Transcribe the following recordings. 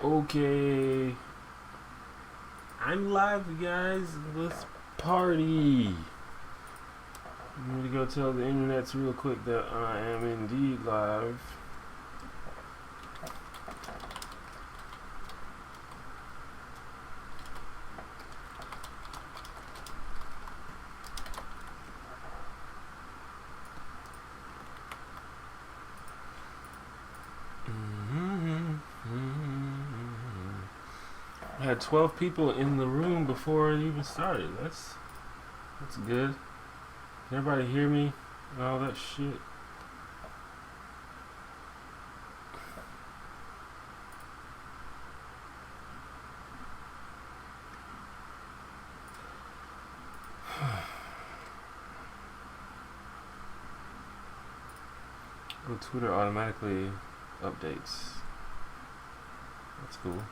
Okay. I'm live, guys. Let's party. I'm gonna go tell the internets real quick that I am indeed live. I had 12 people in the room before it even started. That's good. Can everybody hear me? All that shit. Well, Twitter automatically updates. That's cool.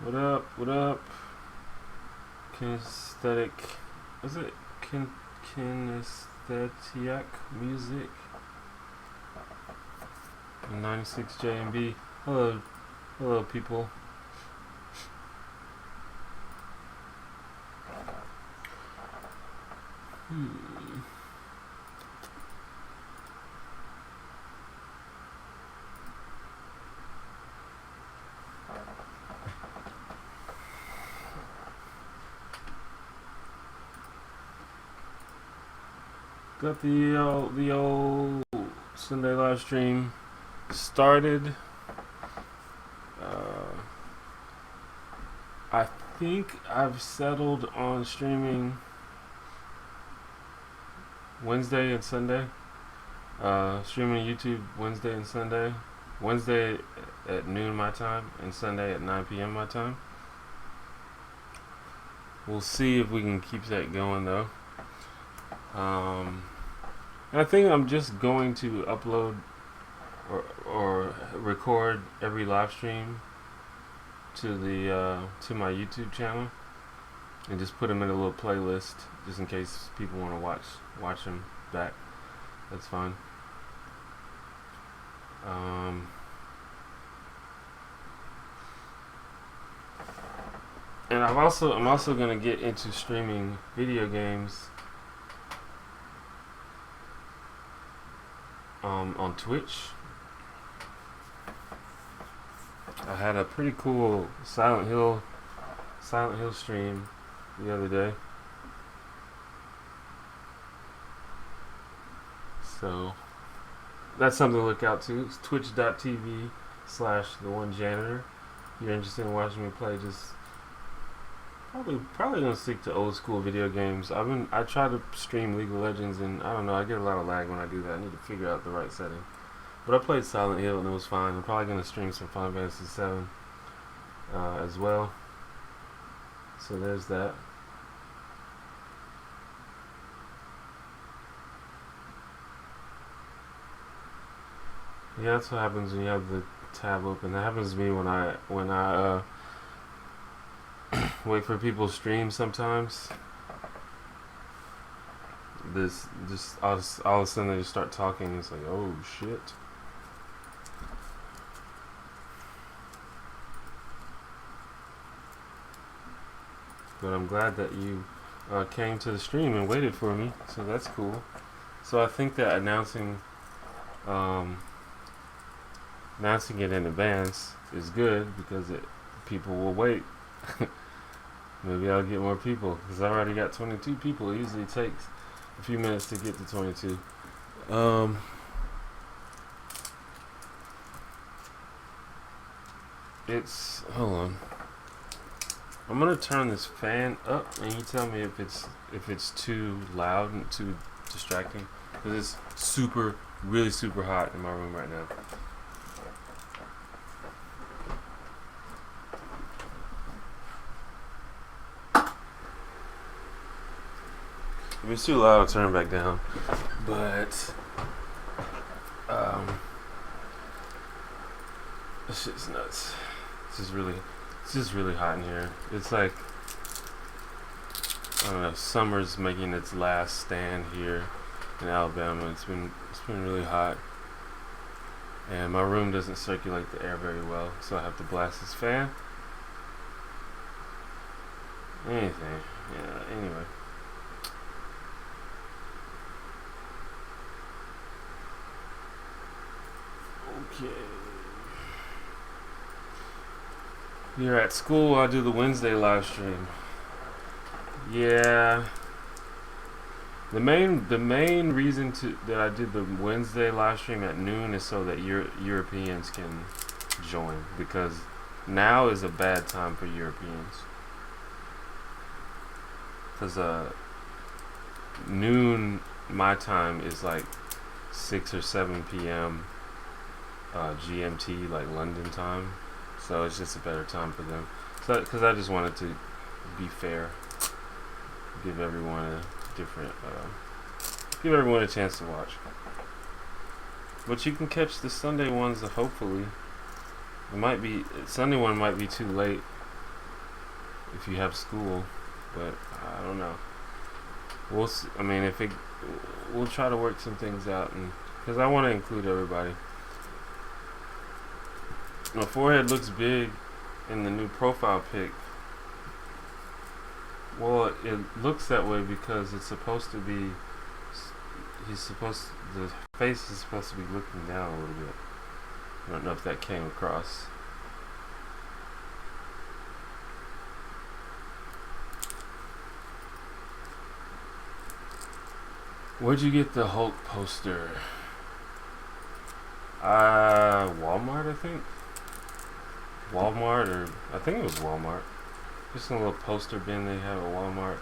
What up? What up? Kinesthetic. Is it kinesthetiac music? 96 JMB. Hello, hello, people. Got the old Sunday live stream started. I think I've settled on streaming Wednesday and Sunday. Streaming YouTube Wednesday and Sunday. Wednesday at noon my time and Sunday at 9 p.m. my time. We'll see if we can keep that going though. And I think I'm just going to upload or record every live stream to the to my YouTube channel and just put them in a little playlist just in case people want to watch them back. That's fine. And I'm also gonna get into streaming video games on Twitch. I had a pretty cool Silent Hill stream the other day. So that's something to look out to. It's twitch.tv/theonejanitor. If you're interested in watching me play, just probably gonna stick to old school video games. I try to stream League of Legends and I don't know, I get a lot of lag when I do that. I need to figure out the right setting. But I played Silent Hill and it was fine. I'm probably gonna stream some Final Fantasy VII as well. So there's that. Yeah, that's what happens when you have the tab open. That happens to me when I wait for people's streams sometimes. All of a sudden they just start talking. It's like, oh shit. But I'm glad that you came to the stream and waited for me, so that's cool. So I think that announcing it in advance is good because people will wait. Maybe I'll get more people because I already got 22 people. It usually takes a few minutes to get to 22. Hold on. I'm gonna turn this fan up, and you tell me if it's too loud and too distracting, because it's really super hot in my room right now. If it's too loud, I'll turn it back down. But this shit's nuts. It's just really hot in here. It's like, I don't know, summer's making its last stand here in Alabama. It's been really hot, and my room doesn't circulate the air very well, so I have to blast this fan. Anything, yeah. Anyway. Okay. You're at school. I do the Wednesday live stream. Yeah. The main reason that I did the Wednesday live stream at noon is so that Europeans can join, because now is a bad time for Europeans. Because noon my time is like 6 or 7 p.m. GMT, like London time. So it's just a better time for them. So, because I just wanted to be fair, give everyone a different, give everyone a chance to watch. But you can catch the Sunday ones, hopefully. Sunday one might be too late if you have school, but I don't know. We'll see. I mean, we'll try to work some things out, and because I want to include everybody. My forehead looks big in the new profile pic. Well, it looks that way because it's supposed to be. The face is supposed to be looking down a little bit. I don't know if that came across. Where'd you get the Hulk poster? Walmart, I think. Walmart, or I think it was Walmart. Just a little poster bin they have at Walmart.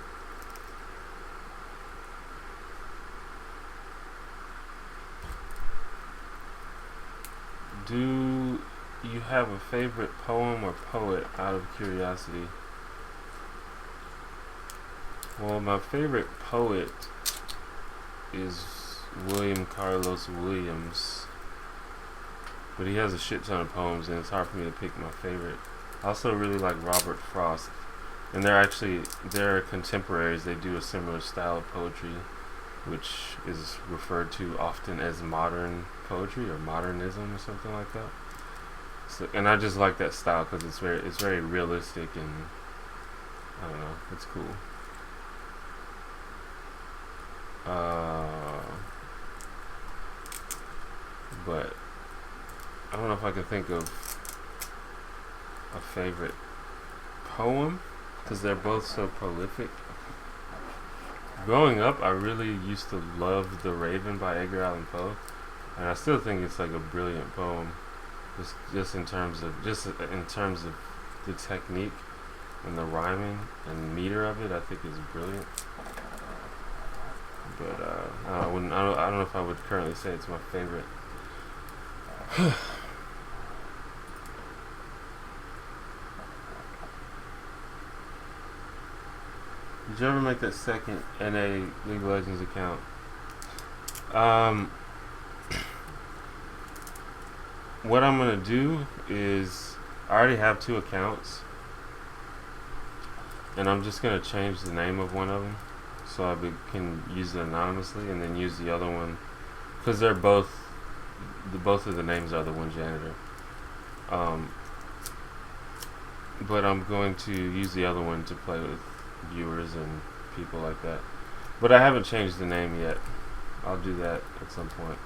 Do you have a favorite poem or poet, out of curiosity? Well, my favorite poet is William Carlos Williams. But he has a shit ton of poems, and it's hard for me to pick my favorite. I also really like Robert Frost. And they're contemporaries. They do a similar style of poetry, which is referred to often as modern poetry or modernism or something like that. So, and I just like that style because it's very realistic, and I don't know, it's cool. But I don't know if I can think of a favorite poem because they're both so prolific. Growing up, I really used to love The Raven by Edgar Allan Poe, and I still think it's like a brilliant poem. Just in terms of the technique and the rhyming and meter of it, I think is brilliant. But I don't know if I would currently say it's my favorite. Did you ever make that second NA League of Legends account? What I'm gonna do is, I already have 2 accounts, and I'm just gonna change the name of one of them so I can use it anonymously, and then use the other one because they're both of the names are the one janitor. But I'm going to use the other one to play with viewers and people like that. But I haven't changed the name yet. I'll do that at some point.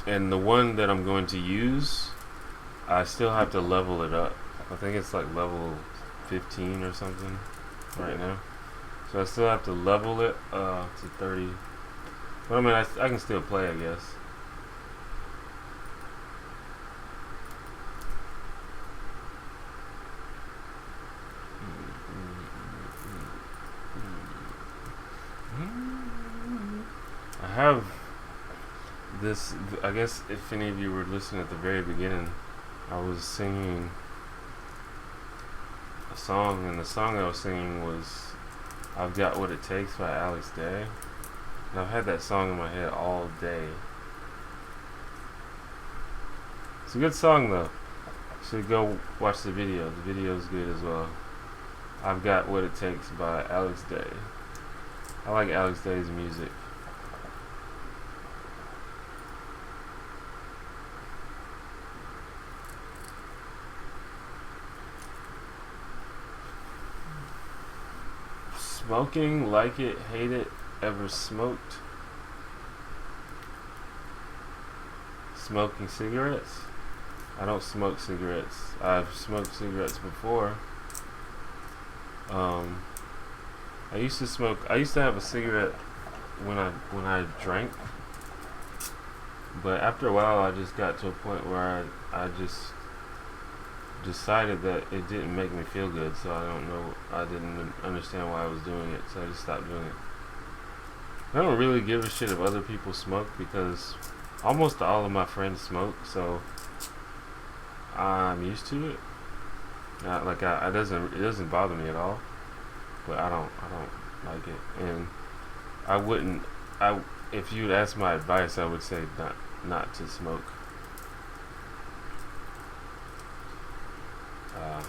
And the one that I'm going to use, I still have to level it up. I think it's like level 15 or something right now. So I still have to level it to 30. But I mean, I can still play, I guess. I have this, I guess if any of you were listening at the very beginning, I was singing a song, and the song I was singing was "I've Got What It Takes" by Alex Day. And I've had that song in my head all day. It's a good song though. You should go watch the video. The video is good as well. "I've Got What It Takes" by Alex Day. I like Alex Day's music. Smoking, like it, hate it, ever smoked? Smoking cigarettes? I don't smoke cigarettes. I've smoked cigarettes before. I used to smoke. I used to have a cigarette when I drank, but after a while, I just got to a point where I just decided that it didn't make me feel good. So I didn't understand why I was doing it. So I just stopped doing it. I don't really give a shit if other people smoke because almost all of my friends smoke. So I'm used to it. It doesn't bother me at all. But I don't like it, and I wouldn't. If you'd ask my advice, I would say not to smoke.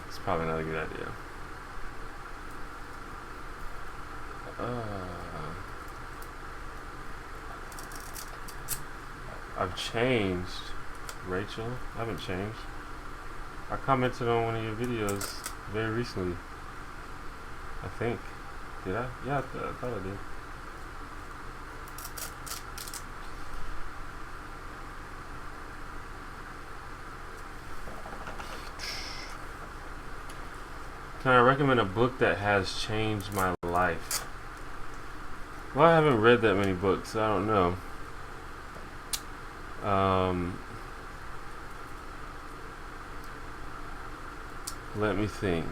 It's probably not a good idea. I've changed, Rachel. I haven't changed. I commented on one of your videos very recently. I think. Did I? Yeah, I thought I did. Can I recommend a book that has changed my life? Well, I haven't read that many books, so I don't know. Let me think.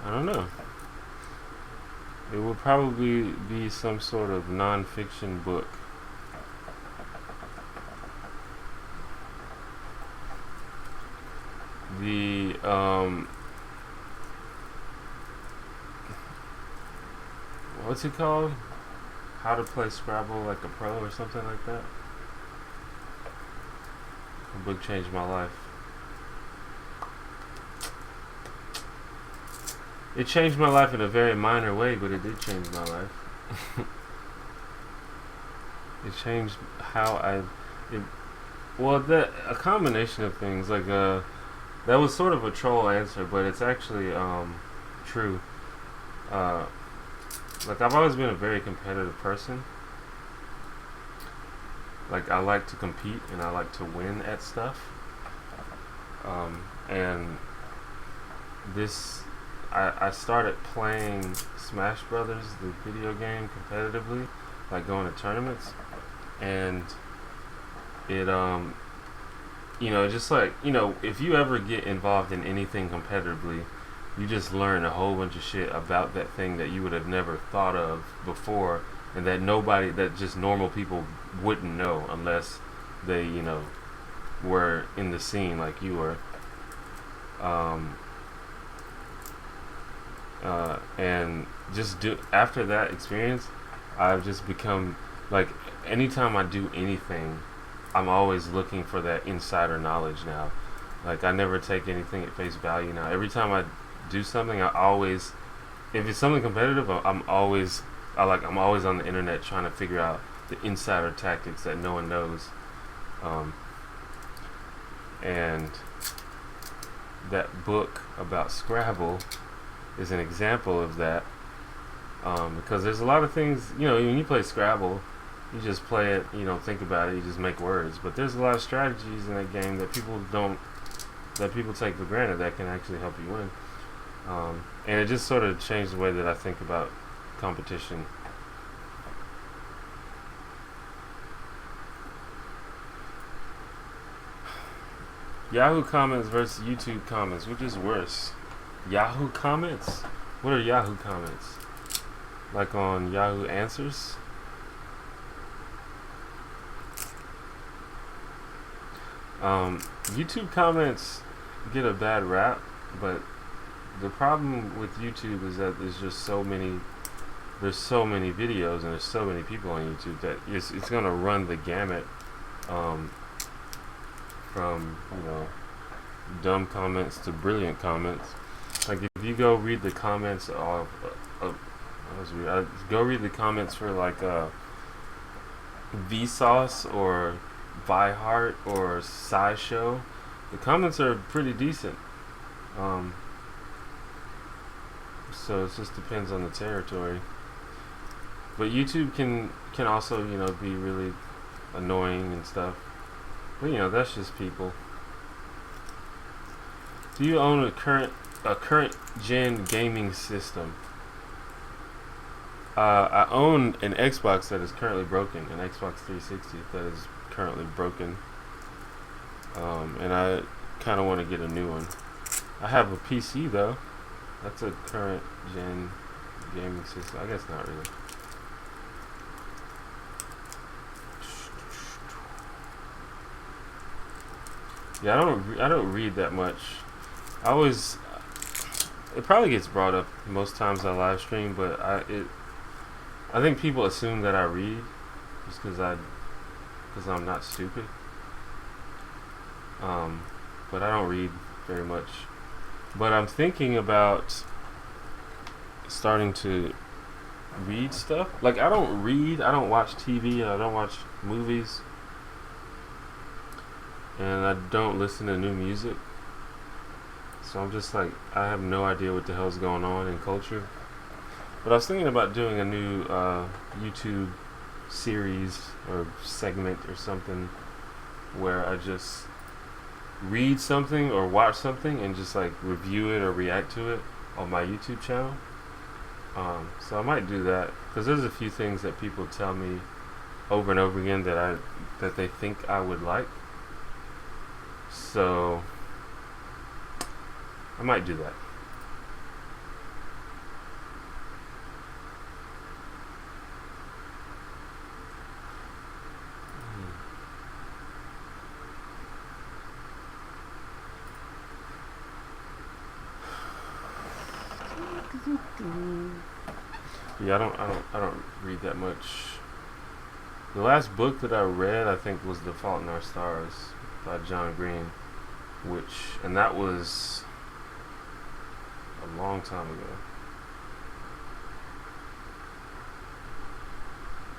I don't know. It will probably be some sort of non-fiction book. What's it called? How to Play Scrabble Like a Pro or something like that. The book changed my life. It changed my life in a very minor way, but it did change my life. It changed how a combination of things. That was sort of a troll answer, but it's actually true. I've always been a very competitive person. I like to compete and I like to win at stuff. And this. I started playing Smash Brothers, the video game, competitively, going to tournaments, and it just if you ever get involved in anything competitively, you just learn a whole bunch of shit about that thing that you would have never thought of before, and that just normal people wouldn't know unless they were in the scene like you were. And after that experience, I've just become anytime I do anything, I'm always looking for that insider knowledge now. I never take anything at face value now. Every time I do something, if it's something competitive, I'm always on the internet trying to figure out the insider tactics that no one knows. And that book about Scrabble is an example of that, because there's a lot of things, when you play Scrabble, you just play it, you don't think about it, you just make words, but there's a lot of strategies in that game that people take for granted that can actually help you win, and it just sort of changed the way that I think about competition. Yahoo comments versus YouTube comments, which is worse? Yahoo comments? What are Yahoo comments? On Yahoo Answers? YouTube comments get a bad rap, but the problem with YouTube is that there's just so many. There's so many videos and there's so many people on YouTube that it's gonna run the gamut, from dumb comments to brilliant comments. Like if you go read the comments go read the comments for like Vsauce or Heart or SciShow. The comments are pretty decent. So it just depends on the territory. But YouTube can also be really annoying and stuff. But that's just people. Do you own a current gen gaming system? I own an Xbox that is currently broken, an Xbox 360 that is currently broken, and I kind of want to get a new one. I have a PC though. That's a current gen gaming system. I guess not really. Yeah, I don't read that much. It probably gets brought up most times I live stream, but I think people assume that I read just because I'm not stupid. But I don't read very much. But I'm thinking about starting to read stuff. Like I don't read, I don't watch TV, I don't watch movies, and I don't listen to new music. So I'm just like, I have no idea what the hell's going on in culture. But I was thinking about doing a new YouTube series or segment or something where I just read something or watch something and just like review it or react to it on my YouTube channel. So I might do that because there's a few things that people tell me over and over again that they think I would like. So I might do that. Yeah, I don't read that much. The last book that I read, I think, was The Fault in Our Stars by John Green, and that was a long time ago.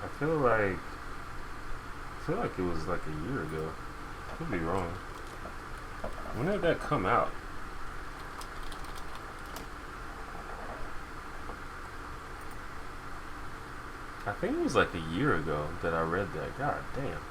I feel like it was like a year ago. Could be wrong. When did that come out? I think it was like a year ago that I read that. God damn.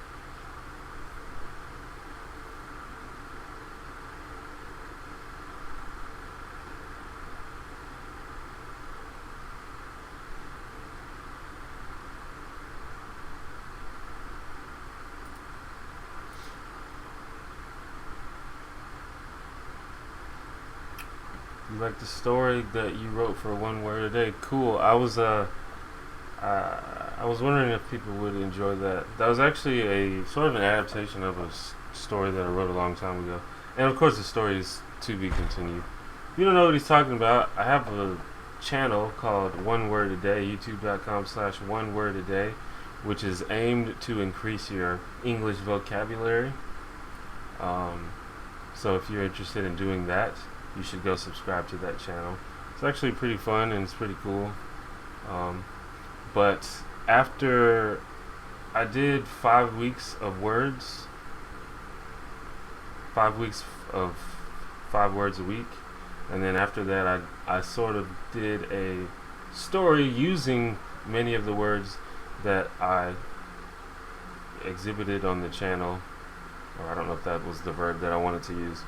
You like the story that you wrote for One Word a Day? Cool. I was wondering if people would enjoy that. That was actually a sort of an adaptation of a story that I wrote a long time ago. And of course the story is to be continued. If you don't know what he's talking about, I have a channel called One Word a Day, youtube.com/One Word a Day, which is aimed to increase your English vocabulary. So if you're interested in doing that, you should go subscribe to that channel. It's actually pretty fun and it's pretty cool. But after I did 5 weeks of words, 5 weeks of 5 words a week, and then after that I sort of did a story using many of the words that I exhibited on the channel, or I don't know if that was the verb that I wanted to use,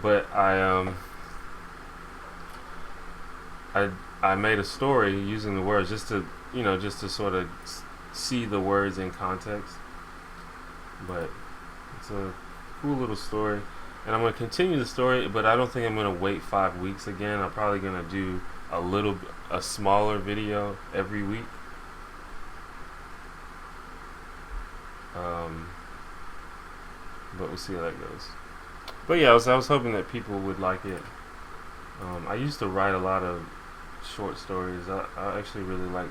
but I made a story using the words just to sort of see the words in context. But it's a cool little story, and I'm going to continue the story, but I don't think I'm going to wait 5 weeks again. I'm probably going to do a smaller video every week. but we'll see how that goes. But yeah, I was hoping that people would like it. I used to write a lot of short stories. I actually really like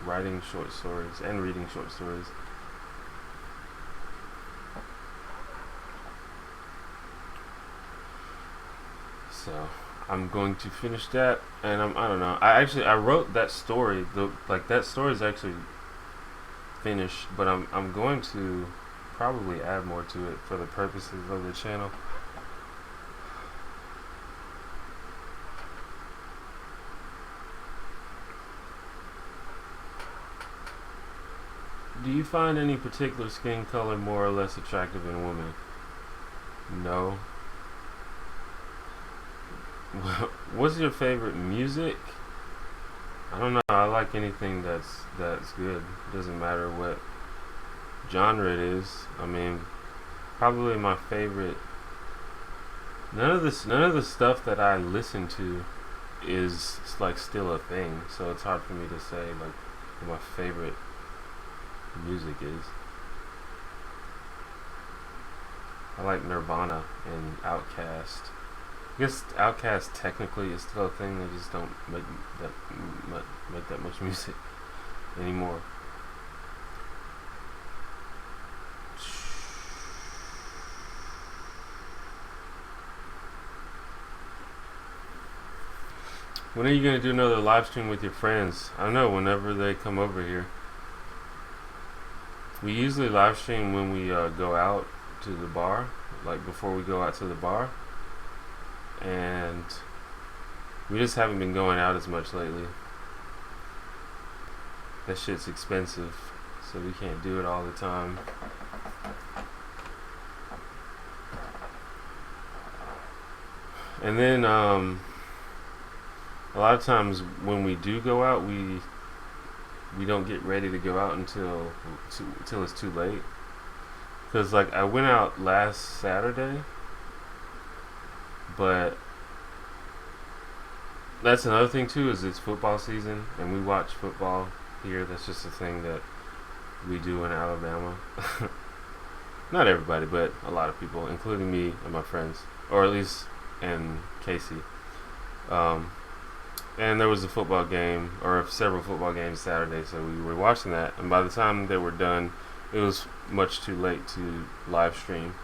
writing short stories and reading short stories. So I'm going to finish that, and I don't know. I wrote that story. That story is actually finished, but I'm going to probably add more to it for the purposes of the channel. Do you find any particular skin color more or less attractive in women? No. What's your favorite music? I don't know. I like anything that's good. Doesn't matter what genre it is. I mean, probably my favorite. None of the stuff that I listen to is like still a thing. So it's hard for me to say like what my favorite music is. I like Nirvana and Outkast. I guess Outkast technically is still a thing. They just don't make that much music anymore. When are you gonna do another live stream with your friends? I don't know. Whenever they come over here. We usually live stream when we go out to the bar, like before we go out to the bar. And we just haven't been going out as much lately. That shit's expensive, so we can't do it all the time. And then a lot of times when we do go out, we don't get ready to go out until it's too late. Cause like I went out last Saturday, but that's another thing too, is it's football season and we watch football here. That's just a thing that we do in Alabama. Not everybody, but a lot of people, including me and my friends, or at least and Casey. And there was a football game, or several football games Saturday, so we were watching that. And by the time they were done, it was much too late to live stream.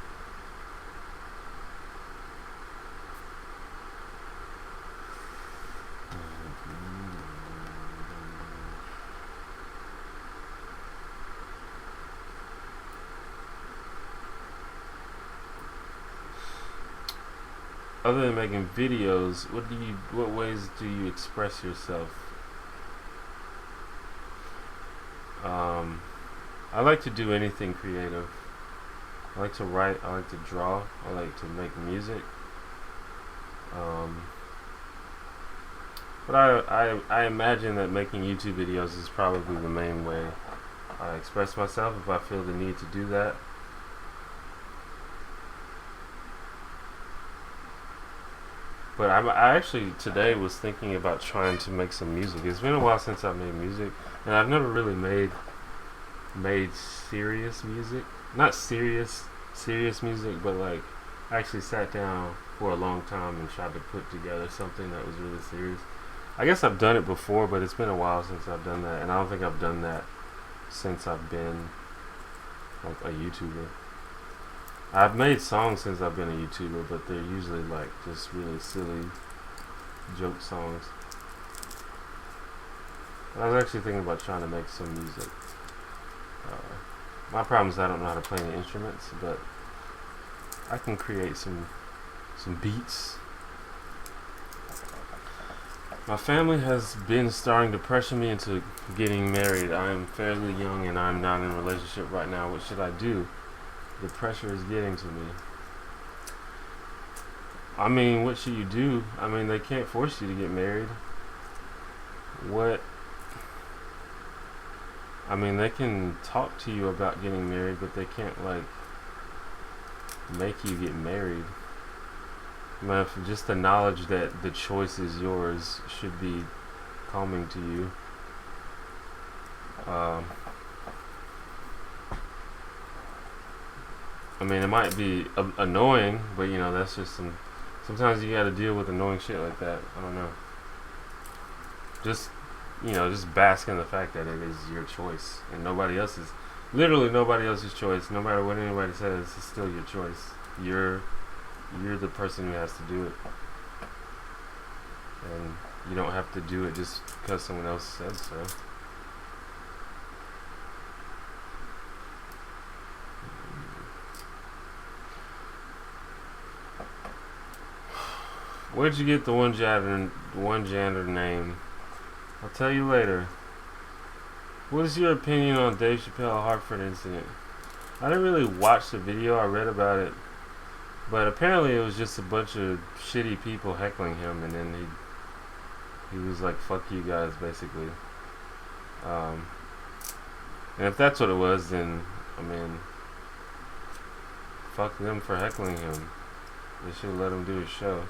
Other than making videos, what ways do you express yourself? I like to do anything creative. I like to write, I like to draw, I like to make music. But I imagine that making YouTube videos is probably the main way I express myself, if I feel the need to do that. But I actually today was thinking about trying to make some music. It's been a while since I've made music, and I've never really made serious music. Not serious music, but like I actually sat down for a long time and tried to put together something that was really serious. I guess I've done it before, but it's been a while since I've done that, and I don't think I've done that since I've been like a YouTuber. I've made songs since I've been a YouTuber, but they're usually like just really silly joke songs. I was actually thinking about trying to make some music. My problem is I don't know how to play any instruments, but I can create some beats. My family has been starting to pressure me into getting married. I am fairly young and I'm not in a relationship right now. What should I do? The pressure is getting to me. I mean, what should you do? I mean, they can't force you to get married. I mean, they can talk to you about getting married, but they can't, like, make you get married. I mean, just the knowledge that the choice is yours should be calming to you. I mean, it might be annoying, but you know, that's just sometimes you gotta deal with annoying shit like that. I don't know. Just, you know, just bask in the fact that it is your choice and literally nobody else's choice. No matter what anybody says, it's still your choice. You're the person who has to do it, and you don't have to do it just because someone else said so. Where'd you get the one janitor name? I'll tell you later. What is your opinion on Dave Chappelle Hartford incident? I didn't really watch the video. I read about it, but apparently it was just a bunch of shitty people heckling him, and then he was like, "Fuck you guys," basically. And if that's what it was, then I mean, fuck them for heckling him. They should have let him do his show.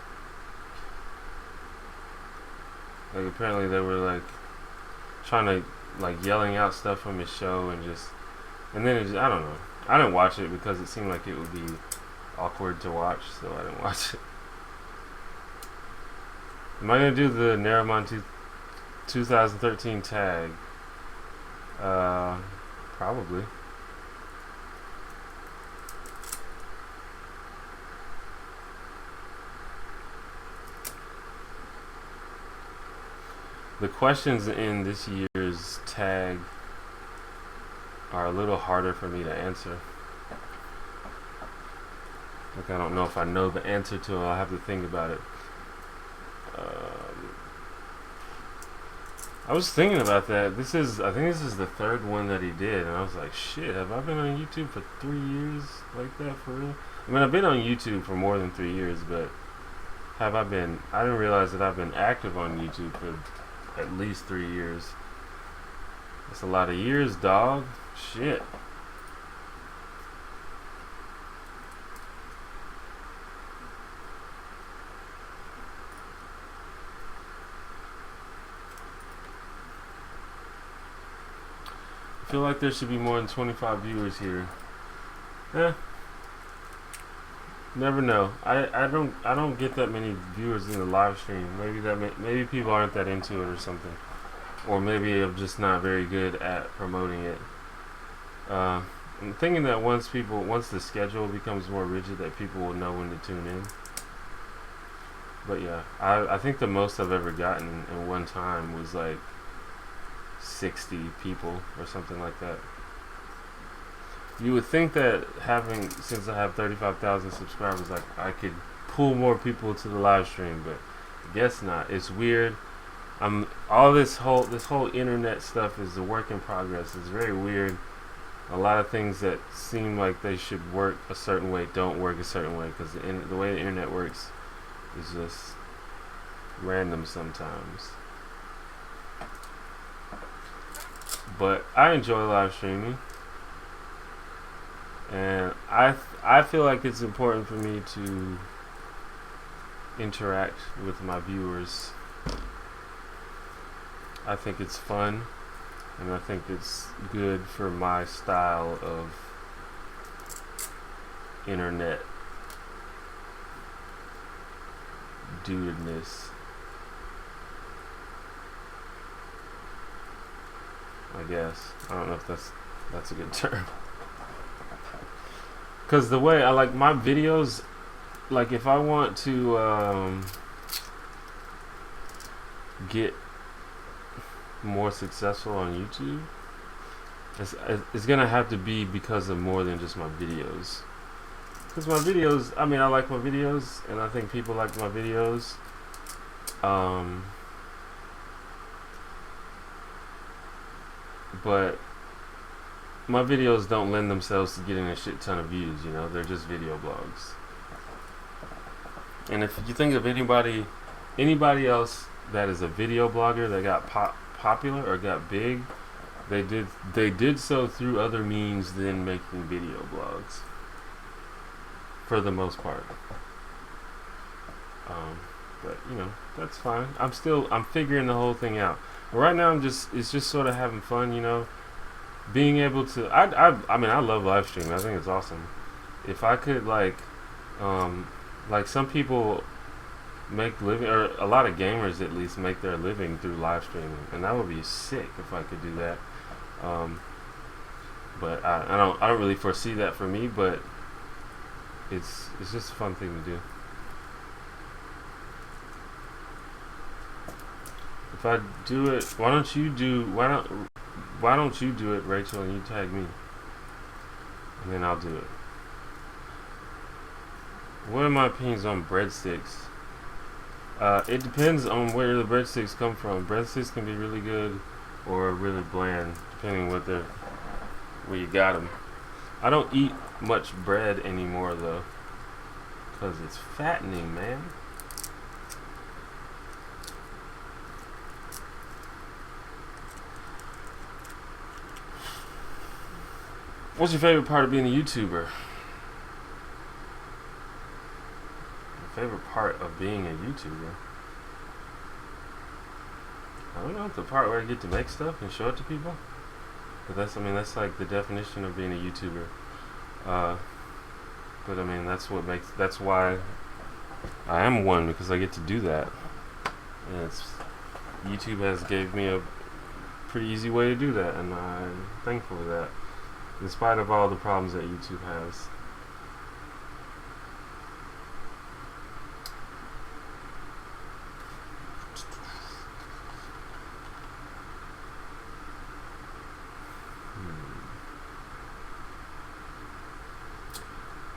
Like, apparently they were like trying to like yelling out stuff from his show, and then I don't know. I didn't watch it because it seemed like it would be awkward to watch, so I didn't watch it. Am I gonna do the Naramon 2013 tag? Probably. The questions in this year's tag are a little harder for me to answer. Like, I don't know if I know the answer to it. I'll have to think about it. I was thinking about that. I think this is the third one that he did, and I was like, shit, have I been on YouTube for 3 years like that, for real? I mean, I've been on YouTube for more than 3 years, but I didn't realize that I've been active on YouTube for at least 3 years. That's a lot of years, dog. Shit. I feel like there should be more than 25 viewers here. Never know. I don't get that many viewers in the live stream. Maybe people aren't that into it or something, or maybe I'm just not very good at promoting it. I'm thinking that once the schedule becomes more rigid, that people will know when to tune in. But yeah, I think the most I've ever gotten in one time was like 60 people or something like that. You would think that since I have 35,000 subscribers, like I could pull more people to the live stream, but I guess not. It's weird. This whole internet stuff is a work in progress. It's very weird. A lot of things that seem like they should work a certain way don't work a certain way, because the way the internet works is just random sometimes. But I enjoy live streaming. And I feel like it's important for me to interact with my viewers. I think it's fun, and I think it's good for my style of internet dudedness. I guess. I don't know if that's a good term. Because the way I like my videos, like if I want to get more successful on YouTube, it's gonna have to be because of more than just my videos. Because my videos, I mean, I like my videos, and I think people like my videos. But my videos don't lend themselves to getting a shit ton of views, you know. They're just video blogs. And if you think of anybody else that is a video blogger that got popular or got big, they did so through other means than making video blogs, for the most part. But you know, that's fine. I'm figuring the whole thing out. But right now it's just sort of having fun, you know. Being able to, I mean, I love live streaming. I think it's awesome. if I could like some people make living, or a lot of gamers at least make their living through live streaming, and that would be sick if I could do that. Um, but I don't really foresee that for me, but it's just a fun thing to do. If I do it, why don't you do it, Rachel, and you tag me, and then I'll do it. What are my opinions on breadsticks? It depends on where the breadsticks come from. Breadsticks can be really good or really bland, depending where you got them. I don't eat much bread anymore though, because it's fattening, man. What's your favorite part of being a YouTuber? Favorite part of being a YouTuber? I don't know, the part where I get to make stuff and show it to people. But that's like the definition of being a YouTuber. But I mean, that's why I am one, because I get to do that. And YouTube has gave me a pretty easy way to do that, and I'm thankful for that, in spite of all the problems that YouTube has.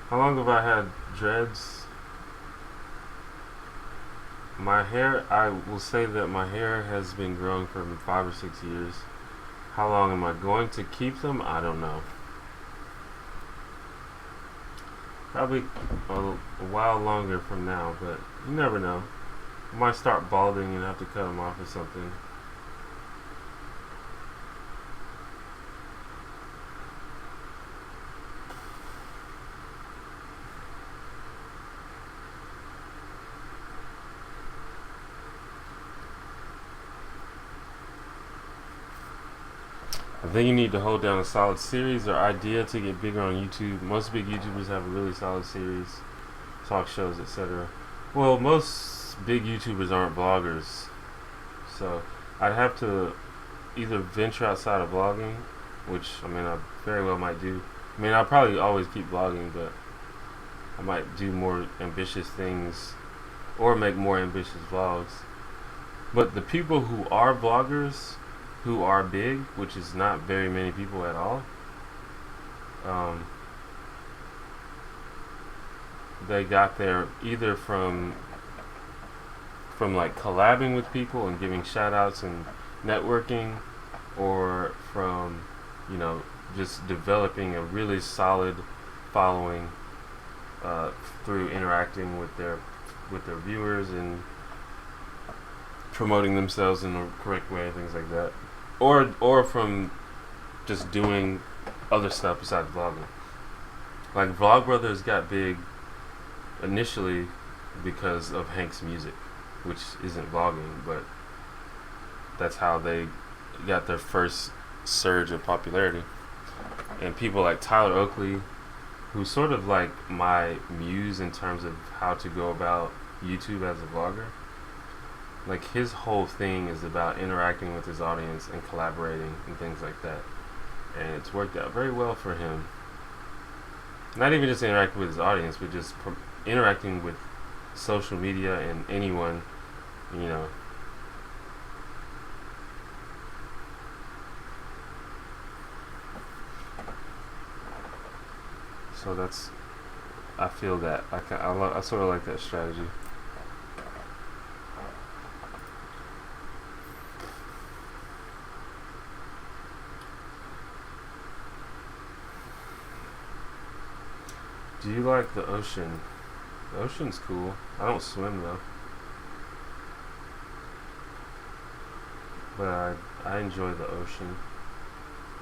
How long have I had dreads? My hair, I will say that my hair has been growing for 5 or 6 years. How long am I going to keep them? I don't know. Probably a while longer from now, but you never know. I might start balding and have to cut them off or something. I think you need to hold down a solid series or idea to get bigger on YouTube. Most big YouTubers have a really solid series, talk shows, etc. Well, most big YouTubers aren't bloggers, so I'd have to either venture outside of blogging, which I mean I very well might do. I mean I'll probably always keep blogging, but I might do more ambitious things or make more ambitious vlogs. But the people who are vloggers, who are big, which is not very many people at all, they got there either from like collabing with people and giving shout outs and networking, or from, you know, just developing a really solid following through interacting with their viewers and promoting themselves in the correct way, things like that, or from just doing other stuff besides vlogging. Like Vlogbrothers got big initially because of Hank's music, which isn't vlogging, but that's how they got their first surge of popularity. And people like Tyler Oakley, who's sort of like my muse in terms of how to go about YouTube as a vlogger. Like his whole thing is about interacting with his audience and collaborating and things like that. And it's worked out very well for him. Not even just interacting with his audience, but just interacting with social media and anyone, you know. So that's, I feel that I sort of like that strategy. Do you like the ocean? The ocean's cool. I don't swim though, but I enjoy the ocean.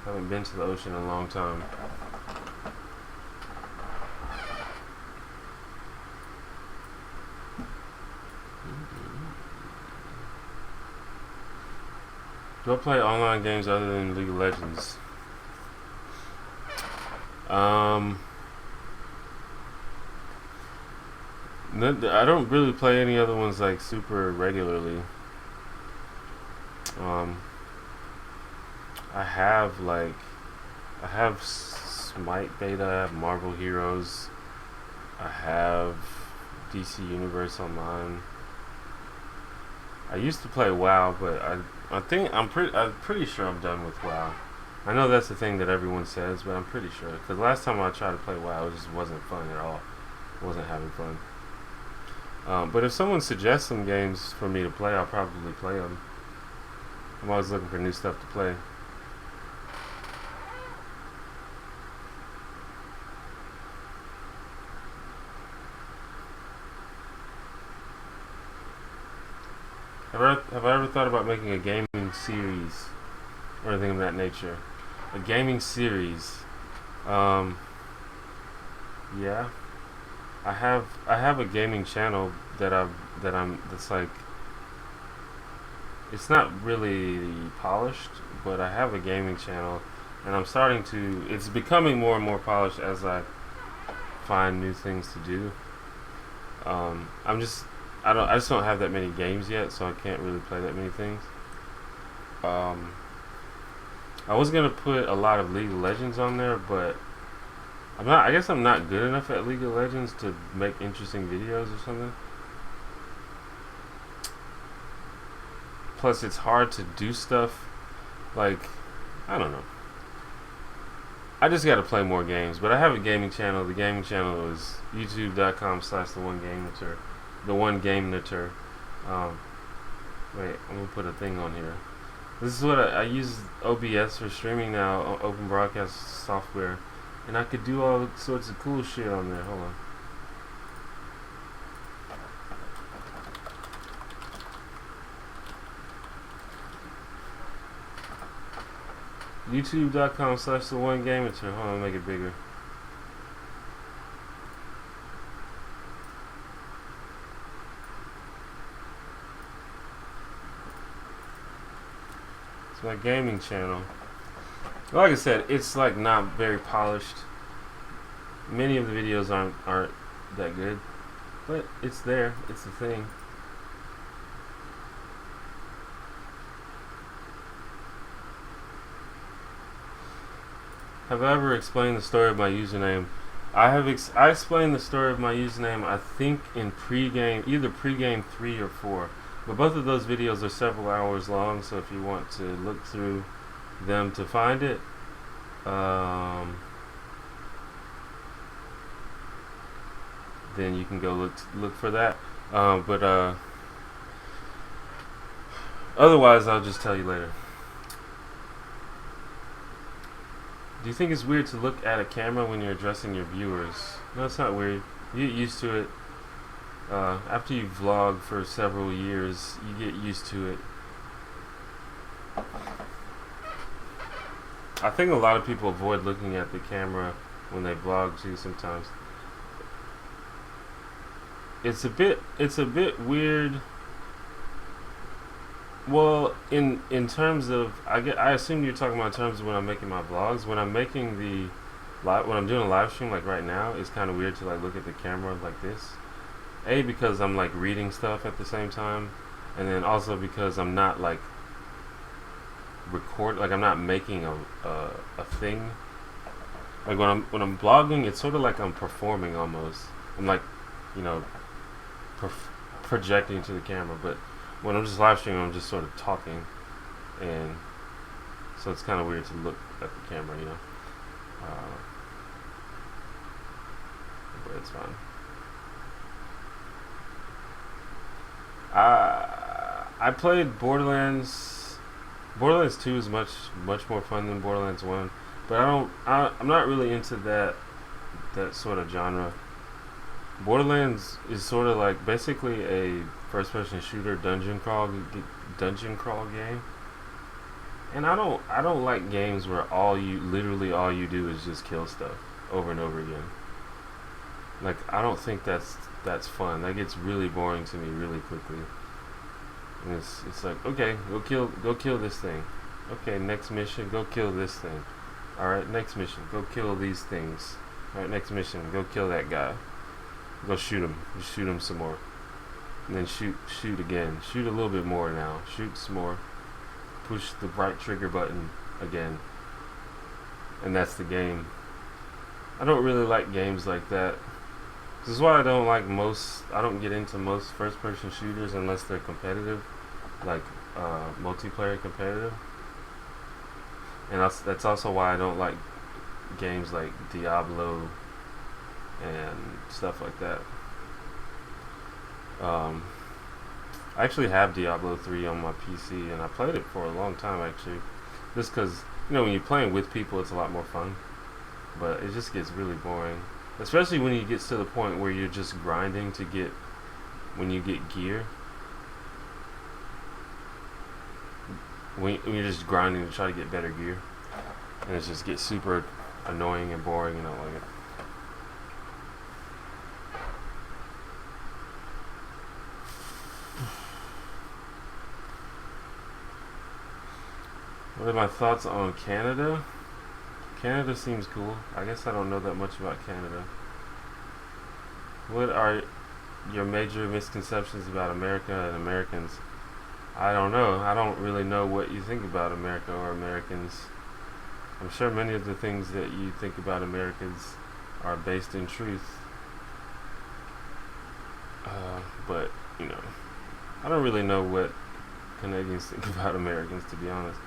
I haven't been to the ocean in a long time. Do I play online games other than League of Legends? I don't really play any other ones like super regularly. Um, I have like I have Smite beta. I have Marvel Heroes. I have DC Universe Online. I used to play WoW, but I'm pretty sure I'm done with WoW. I know that's the thing that everyone says, but I'm pretty sure because last time I tried to play WoW, it just wasn't fun at all. I wasn't having fun. But if someone suggests some games for me to play, I'll probably play them. I'm always looking for new stuff to play. Have I ever thought about making a gaming series or anything of that nature? A gaming series. Um, yeah. I have a gaming channel that's like it's not really polished, but I have a gaming channel and it's becoming more and more polished as I find new things to do. I'm just I just don't have that many games yet, so I can't really play that many things. Um, I was gonna put a lot of League of Legends on there, but I guess I'm not good enough at League of Legends to make interesting videos or something. Plus, it's hard to do stuff like I don't know. I just got to play more games, but I have a gaming channel. The gaming channel is youtube.com/the1GameNatur. The one game Natur. Um, wait, I'm gonna put a thing on here. This is what I use OBS for streaming now, open broadcast software, and I could do all sorts of cool shit on there. Hold on. youtube.com/the1GameNatur. Hold on, make it bigger. It's my gaming channel. Like I said, it's like not very polished. Many of the videos aren't that good, but it's there. It's a thing. Have I ever explained the story of my username? I explained the story of my username, I think, in either pregame 3 or 4. But both of those videos are several hours long, so if you want to look through them to find it, then you can go look for that. But otherwise, I'll just tell you later. Do you think it's weird to look at a camera when you're addressing your viewers? No, it's not weird. You get used to it. After you vlog for several years, you get used to it. I think a lot of people avoid looking at the camera when they vlog too sometimes. It's a bit weird. Well, in terms of I assume you're talking about in terms of when I'm making my vlogs. When I'm making when I'm doing a live stream like right now, it's kind of weird to like look at the camera like this. Because I'm like reading stuff at the same time, and then also because I'm not like I'm not making a thing. Like when I'm vlogging, it's sort of like I'm performing almost. I'm like, you know, projecting to the camera, but when I'm just live streaming, I'm just sort of talking, and so it's kind of weird to look at the camera, you know. But it's fine. I played Borderlands. Borderlands 2 is much more fun than Borderlands 1, but I'm not really into that sort of genre. Borderlands is sort of like basically a first-person shooter dungeon crawl game, and I don't like games where literally all you do is just kill stuff over and over again. Like I don't think that's fun. That gets really boring to me really quickly. And it's like, okay, go kill this thing. Okay, next mission, go kill this thing. All right, next mission, go kill these things. All right, next mission, go kill that guy. Go shoot him. You shoot him some more. And then shoot again. Shoot a little bit more now. Shoot some more. Push the right trigger button again. And that's the game. I don't really like games like that. This is why I don't get into most first-person shooters unless they're competitive, like multiplayer competitive. And that's also why I don't like games like Diablo and stuff like that. I actually have Diablo 3 on my PC, and I played it for a long time actually, just because when you're playing with people, it's a lot more fun. But it just gets really boring, especially when it gets to the point where you're just grinding to get when you get gear. When you're just grinding to try to get better gear, and it just gets super annoying and boring, and I don't like it. What are my thoughts on Canada? Canada seems cool. I guess I don't know that much about Canada. What are your major misconceptions about America and Americans? I don't know. I don't really know what you think about America or Americans. I'm sure many of the things that you think about Americans are based in truth. But, I don't really know what Canadians think about Americans, to be honest.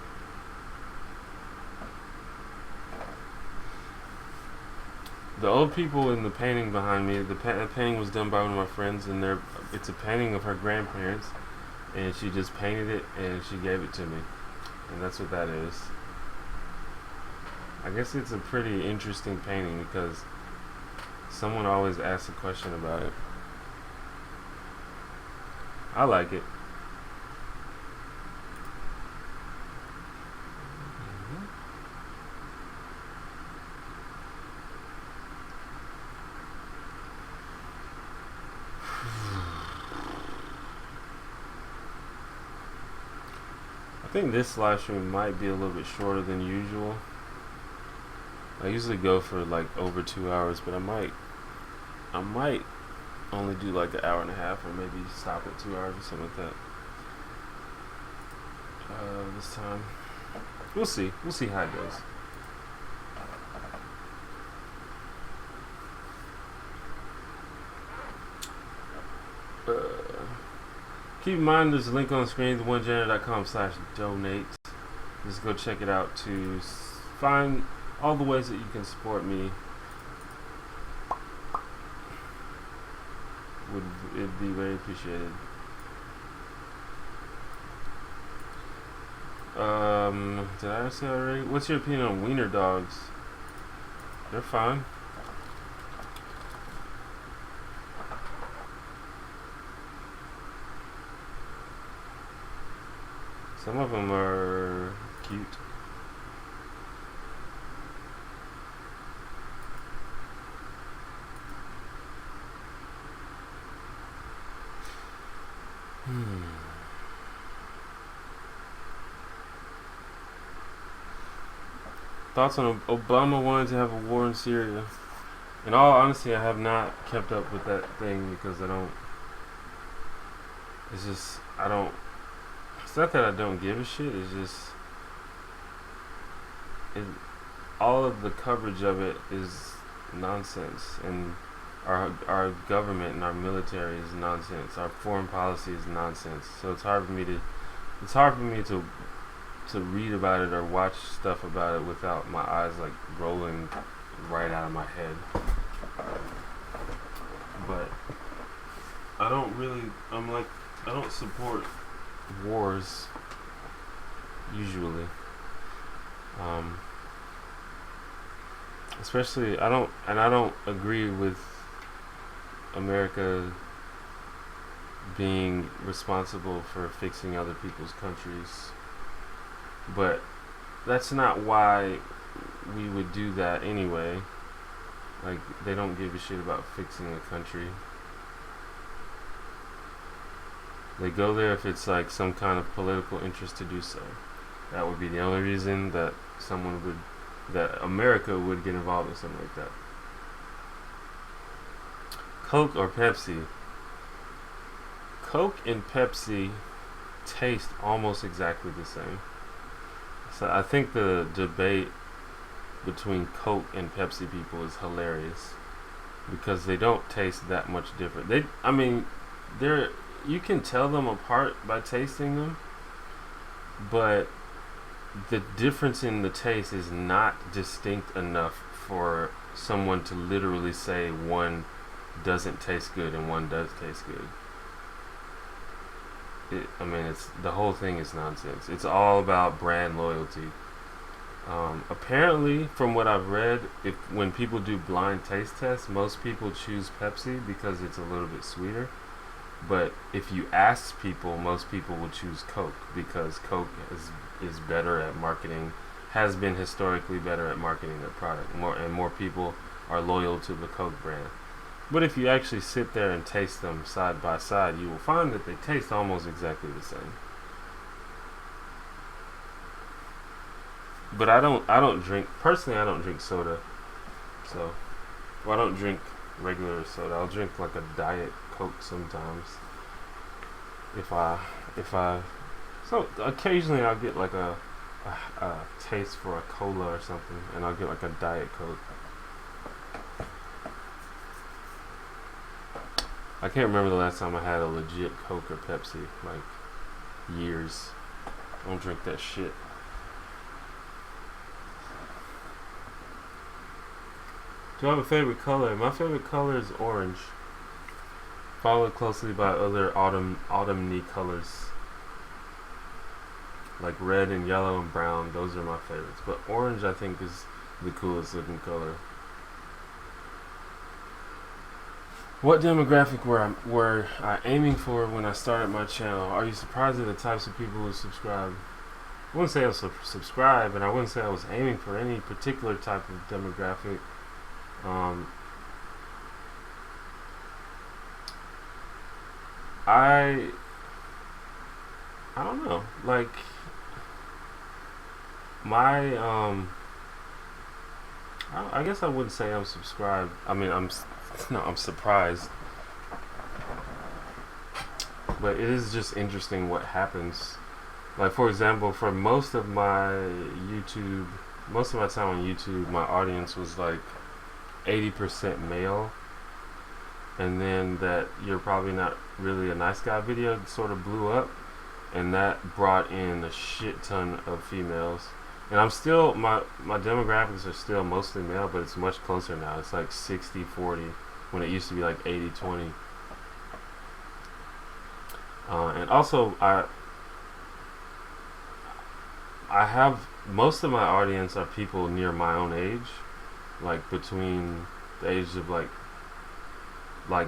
The old people in the painting behind me, the painting was done by one of my friends, and it's a painting of her grandparents, and she just painted it and she gave it to me, and that's what that is. I guess it's a pretty interesting painting because someone always asks a question about it. I like it. I think this live stream might be a little bit shorter than usual. I usually go for like over 2 hours, but I might only do like an hour and a half, or maybe stop at 2 hours or something like that. This time, we'll see how it goes. Keep in mind, there's a link on the screen, theonegener.com/donate. Just go check it out to find all the ways that you can support me. It'd be very appreciated. Did I say already? What's your opinion on wiener dogs? They're fine. Some of them are cute. Thoughts on Obama wanting to have a war in Syria? In all honesty, I have not kept up with that thing because I don't. It's not that I don't give a shit. It's just all of the coverage of it is nonsense, and our government and our military is nonsense. Our foreign policy is nonsense. So it's hard for me to read about it or watch stuff about it without my eyes like rolling right out of my head. But I don't support wars usually. Especially I don't agree with America being responsible for fixing other people's countries. But that's not why we would do that anyway. Like, they don't give a shit about fixing a country. They go there if it's like some kind of political interest to do so. That would be the only reason that America would get involved in something like that. Coke or Pepsi? Coke and Pepsi taste almost exactly the same. So I think the debate between Coke and Pepsi people is hilarious because they don't taste that much different. I mean, they're you can tell them apart by tasting them, but the difference in the taste is not distinct enough for someone to literally say one doesn't taste good and one does taste good. I mean, it's the whole thing is nonsense. It's all about brand loyalty. Apparently, from what I've read, when people do blind taste tests, most people choose Pepsi because it's a little bit sweeter. But if you ask people, most people will choose Coke because Coke is better at marketing, has been historically better at marketing their product. More people are loyal to the Coke brand. But if you actually sit there and taste them side by side, you will find that they taste almost exactly the same. But I don't drink personally. I don't drink soda, so I don't drink regular soda. I'll drink like a Diet Coke sometimes. So occasionally I'll get like a taste for a cola or something, and I'll get like a Diet Coke. I can't remember the last time I had a legit Coke or Pepsi, like years. I don't drink that shit. Do I have a favorite color? My favorite color is orange, followed closely by other autumny colors like red and yellow and brown. Those are my favorites, but orange I think is the coolest looking color. What demographic were I aiming for when I started my channel? Are you surprised at the types of people who subscribe? I wouldn't say I was subscribed, and I wouldn't say I was aiming for any particular type of demographic. I don't know. Like my I guess I wouldn't say I'm subscribed. I mean, I'm surprised. But it is just interesting what happens. Like, for example, for most of my time on YouTube, my audience was like 80% male. And then that "you're probably not really a nice guy" video sort of blew up. And that brought in a shit ton of females. And I'm still, my demographics are still mostly male, but it's much closer now. It's like 60-40 when it used to be like 80-20. And also, I have, most of my audience are people near my own age, like between the age of like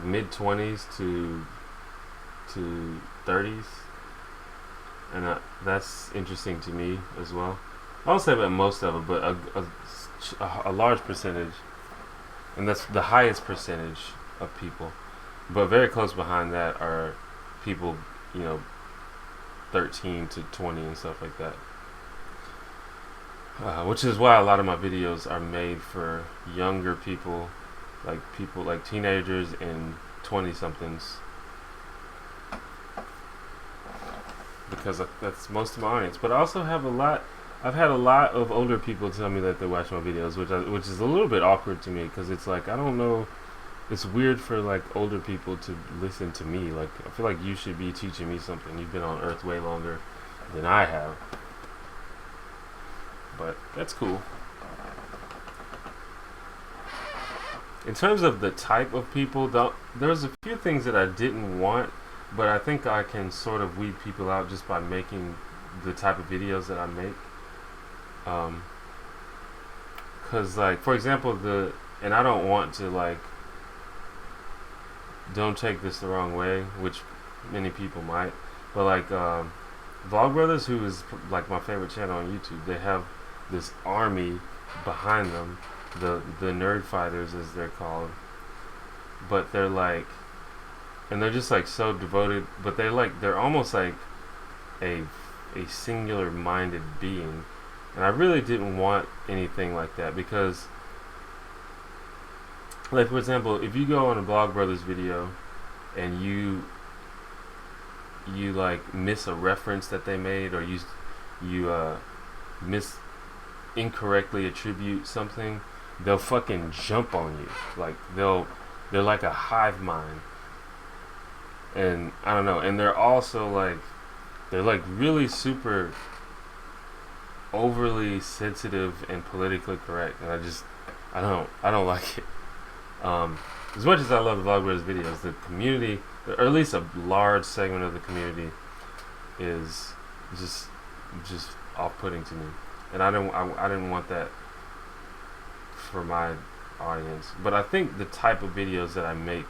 mid-20s to 30s. And that's interesting to me as well. I won't say about most of it, but a large percentage, and that's the highest percentage of people. But very close behind that are people, 13 to 20 and stuff like that. Which is why a lot of my videos are made for younger people like teenagers and 20-somethings. Because that's most of my audience. But I also have I've had a lot of older people tell me that they watch my videos, which is a little bit awkward to me, because it's like, I don't know, it's weird for like older people to listen to me. Like, I feel like you should be teaching me something. You've been on Earth way longer than I have. But that's cool. In terms of the type of people, there's a few things that I didn't want, but I think I can sort of weed people out just by making the type of videos that I make. Cause like, for example, and I don't want to like, don't take this the wrong way, which many people might, but like, Vlogbrothers, who is like my favorite channel on YouTube, they have this army behind them, the nerd fighters as they're called, but they're like, and they're just like so devoted, but they're almost like a singular minded being. And I really didn't want anything like that, because Like for example, if you go on a Blog Brothers video and you like miss a reference that they made, or you miss incorrectly attribute something, they'll fucking jump on you. Like they're like a hive mind. And I don't know, and they're also like really super overly sensitive and politically correct, and I don't like it. As much as I love the Vlog Brothers videos, the community, or at least a large segment of the community, is just off-putting to me, and I didn't want that for my audience. But I think the type of videos that I make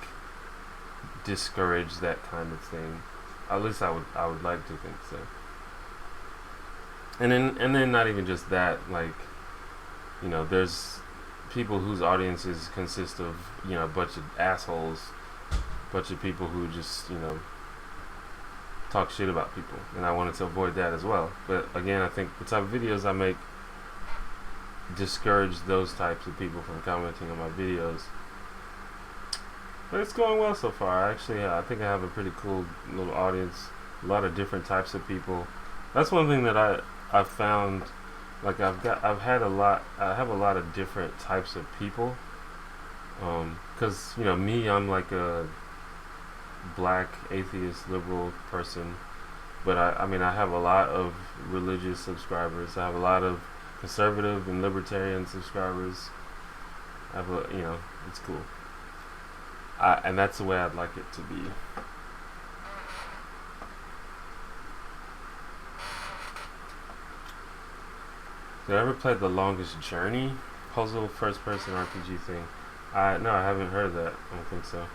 discourage that kind of thing. At least I would like to think so. And then not even just that, like, you know, there's people whose audiences consist of, you know, a bunch of assholes, a bunch of people who just, you know, talk shit about people, and I wanted to avoid that as well. But again, I think the type of videos I make discourage those types of people from commenting on my videos. But it's going well so far. Actually, I think I have a pretty cool little audience, a lot of different types of people. That's one thing that I've found. Like I have a lot of different types of people. 'Cause you know me, I'm like a black atheist liberal person, but I mean I have a lot of religious subscribers. I have a lot of conservative and libertarian subscribers. I have a, you know, it's cool. And that's the way I'd like it to be. Did I ever play The Longest Journey? Puzzle first person RPG thing. No, I haven't heard of that. I don't think so.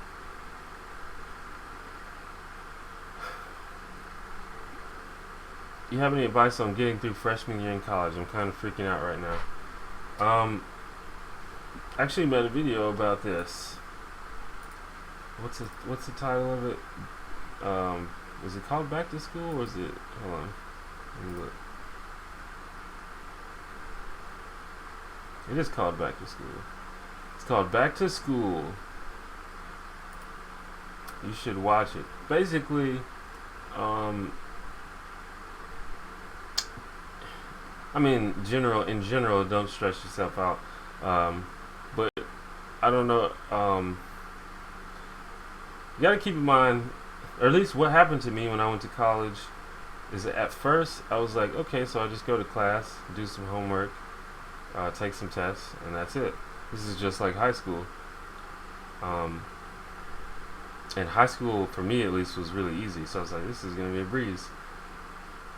You have any advice on getting through freshman year in college? I'm kind of freaking out right now. Actually made a video about this. What's the title of it? Is it called Back to School, or is it? Hold on. Let me look. It is called Back to School. It's called Back to School. You should watch it. Basically, I mean, in general, don't stress yourself out. But I don't know. You gotta keep in mind, or at least what happened to me when I went to college, is that at first I was like, okay, so I just go to class, do some homework, take some tests, and that's it. This is just like high school. And high school, for me at least, was really easy. So I was like, this is gonna be a breeze.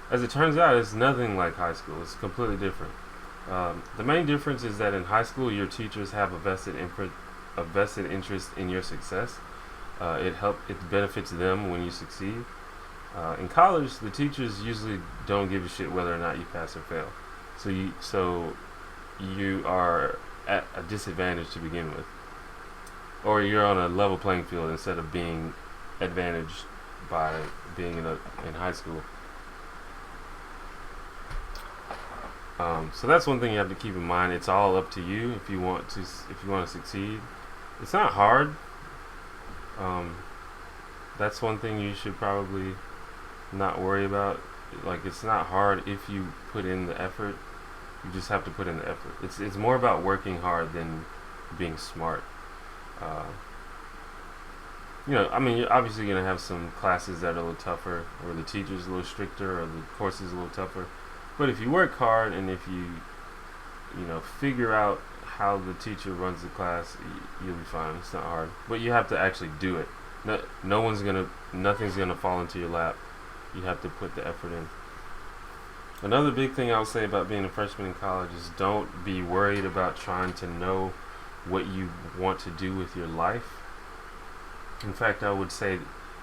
As it turns out, it's nothing like high school. It's completely different. The main difference is that in high school, your teachers have a vested interest in your success. It benefits them when you succeed. In college, the teachers usually don't give a shit whether or not you pass or fail. So you are at a disadvantage to begin with, or you're on a level playing field instead of being advantaged by being in high school. So that's one thing you have to keep in mind. It's all up to you if you want to succeed. It's not hard. That's one thing you should probably not worry about. Like, it's not hard if you put in the effort. You just have to put in the effort. It's more about working hard than being smart. You know, I mean, you're obviously going to have some classes that are a little tougher, or the teacher's a little stricter, or the course is a little tougher. But if you work hard, and if you figure out how the teacher runs the class, you'll be fine. It's not hard, but you have to actually do it. Nothing's gonna fall into your lap. You have to put the effort in. Another big thing I would say about being a freshman in college is don't be worried about trying to know what you want to do with your life. In fact, I would say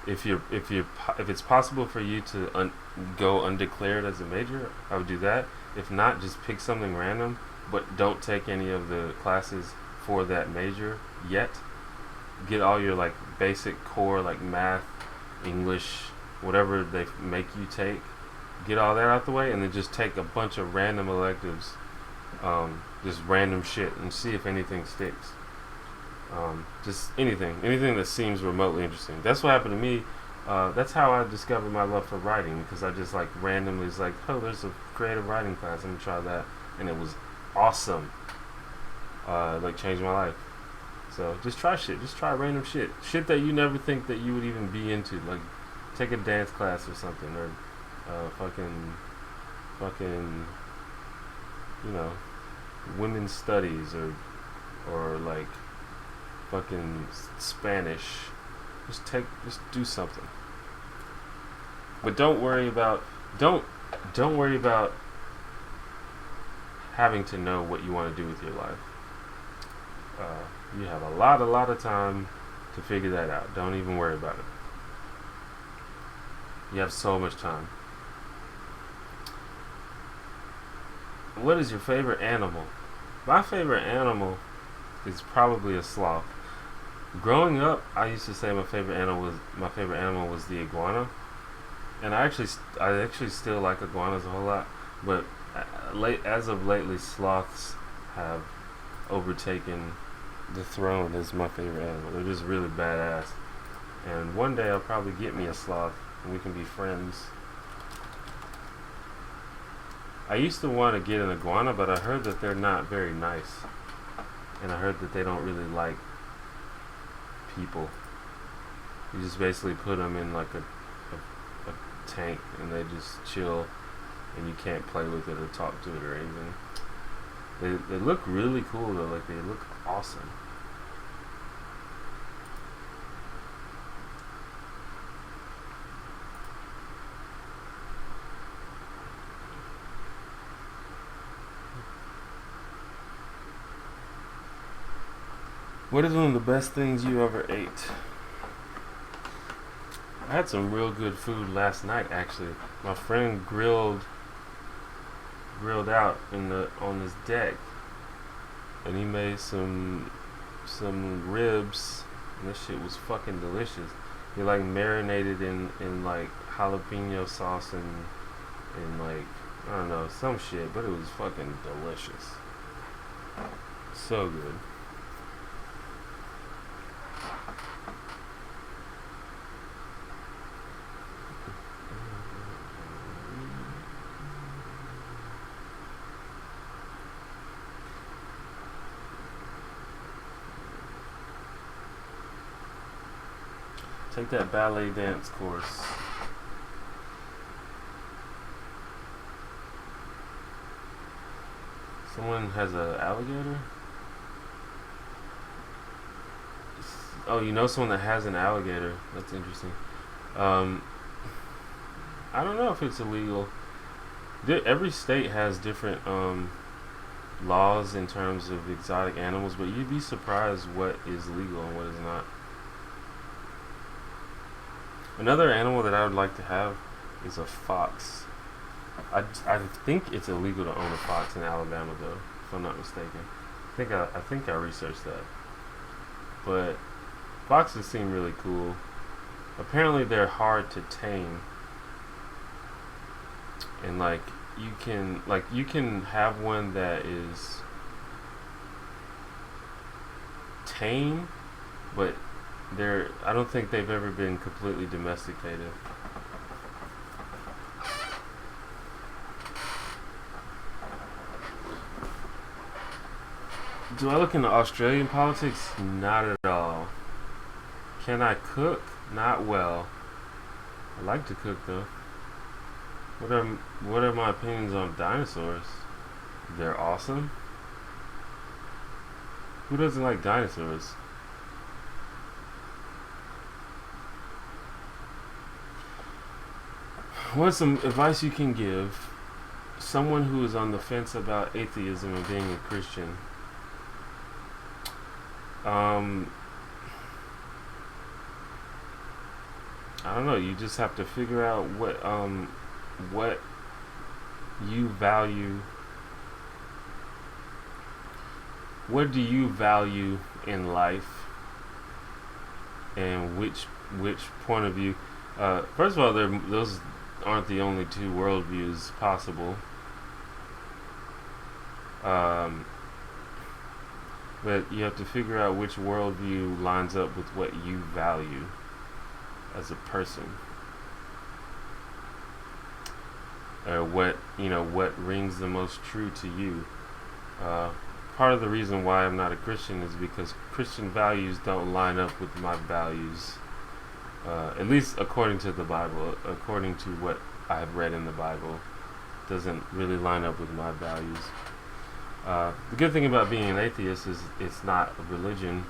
if it's possible for you to go undeclared as a major, I would do that. If not, just pick something random, but don't take any of the classes for that major yet. Get all your like basic core, like math, English, whatever they make you take. Get all that out the way, and then just take a bunch of random electives, just random shit, and see if anything sticks. Just anything that seems remotely interesting. That's what happened to me. That's how I discovered my love for writing, because I just like randomly was like, oh, there's a creative writing class. I'm gonna try that, and it was awesome. Like changed my life. So just try shit. Just try random shit. Shit that you never think that you would even be into. Like take a dance class or something, or fucking, you know, women's studies, or like fucking Spanish. Just do something. But don't worry about having to know what you want to do with your life. You have a lot of time to figure that out. Don't even worry about it. You have so much time. What is your favorite animal? My favorite animal is probably a sloth. Growing up, I used to say my favorite animal was the iguana, and I actually still like iguanas a whole lot. But as of lately, sloths have overtaken the throne as my favorite animal. They're just really badass, and one day I'll probably get me a sloth and we can be friends. I used to want to get an iguana, but I heard that they're not very nice, and I heard that they don't really like people. You just basically put them in like a tank and they just chill, and you can't play with it or talk to it or anything. They look really cool though. Like they look awesome. What is one of the best things you ever ate? I had some real good food last night, actually. My friend grilled out on his deck, and he made some ribs, and this shit was fucking delicious. He like marinated in like jalapeno sauce and like I don't know, some shit, but it was fucking delicious. So good. Take that ballet dance course. Someone has an alligator? Oh, you know someone that has an alligator. That's interesting. I don't know if it's illegal. Every state has different laws in terms of exotic animals, but you'd be surprised what is legal and what is not. Another animal that I would like to have is a fox. I think it's illegal to own a fox in Alabama, though, if I'm not mistaken. I think I researched that. But foxes seem really cool. Apparently, they're hard to tame, and like you can have one that is tame, but I don't think they've ever been completely domesticated. Do I look into Australian politics? Not at all. Can I cook? Not well. I like to cook though. What are my opinions on dinosaurs? They're awesome. Who doesn't like dinosaurs? What's some advice you can give someone who is on the fence about atheism and being a Christian? I don't know. You just have to figure out what you value. What do you value in life, and which point of view? First of all, those aren't the only two worldviews possible. But you have to figure out which worldview lines up with what you value as a person, or what rings the most true to you. Part of the reason why I'm not a Christian is because Christian values don't line up with my values, at least according to the Bible, according to what I've read in the Bible, doesn't really line up with my values. The good thing about being an atheist is it's not a religion,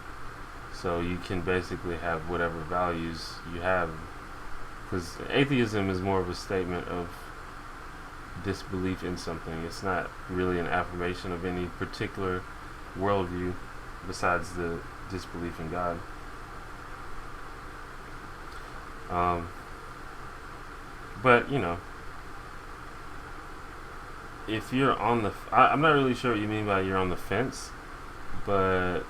so you can basically have whatever values you have, because atheism is more of a statement of disbelief in something. It's not really an affirmation of any particular worldview besides the disbelief in God. But if you're on the I'm not really sure what you mean by you're on the fence, but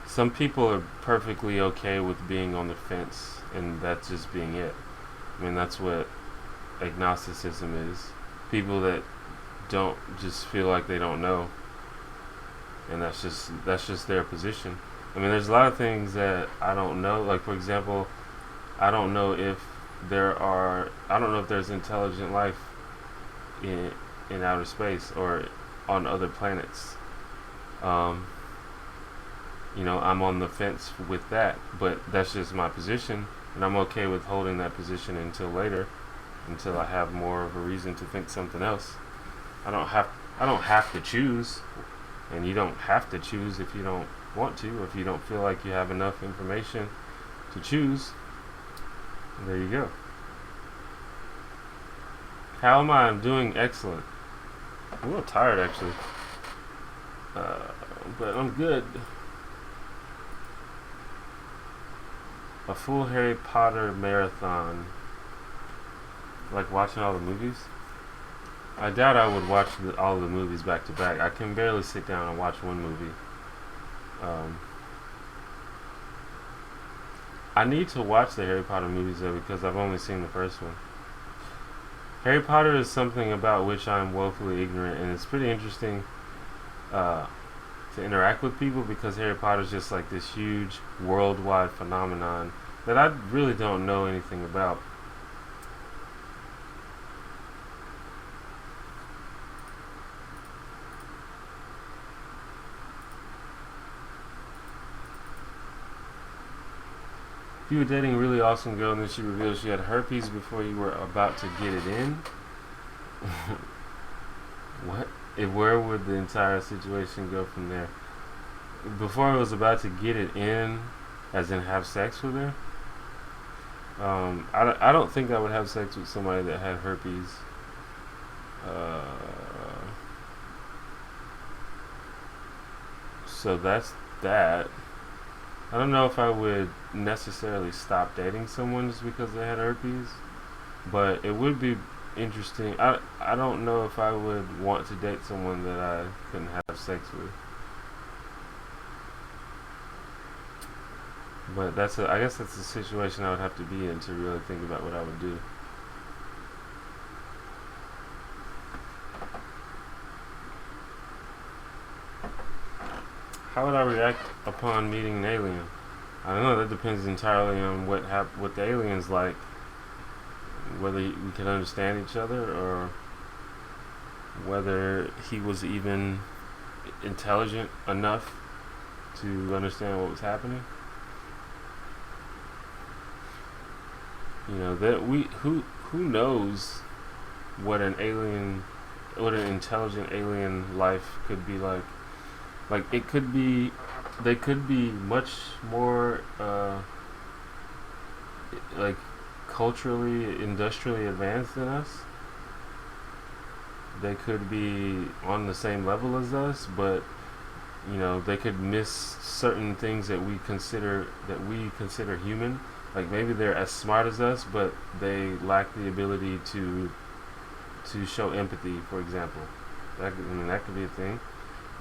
some people are perfectly okay with being on the fence, and that's just being it. I mean, that's what agnosticism is. People that don't just feel like they don't know, and that's just their position. I mean, there's a lot of things that I don't know. Like, for example, I don't know if there's intelligent life in outer space or on other planets. I'm on the fence with that, but that's just my position, and I'm okay with holding that position until later, until I have more of a reason to think something else. I don't have to choose, and you don't have to choose if you don't want to, or if you don't feel like you have enough information to choose. There you go. How am I? I'm doing excellent. I'm a little tired, actually, but I'm good. A full Harry Potter marathon. Like watching all the movies? I doubt I would watch all the movies back to back. I can barely sit down and watch one movie. I need to watch the Harry Potter movies though, because I've only seen the first one. Harry Potter is something about which I'm woefully ignorant, and it's pretty interesting to interact with people, because Harry Potter is just like this huge worldwide phenomenon that I really don't know anything about. If you were dating a really awesome girl and then she revealed she had herpes before you were about to get it in, what? Where would the entire situation go from there? Before I was about to get it in, as in have sex with her, I don't think I would have sex with somebody that had herpes. So that's that. I don't know if I would necessarily stop dating someone just because they had herpes, but it would be interesting. I don't know if I would want to date someone that I couldn't have sex with. But I guess that's a situation I would have to be in to really think about what I would do. How would I react upon meeting an alien? I don't know. That depends entirely on what the alien's like. Whether we can understand each other, or whether he was even intelligent enough to understand what was happening. Who knows what an intelligent alien life could be like. Like, they could be much more like culturally, industrially advanced than us. They could be on the same level as us, but they could miss certain things that we consider human. Like, maybe they're as smart as us, but they lack the ability to show empathy, for example. That could be a thing.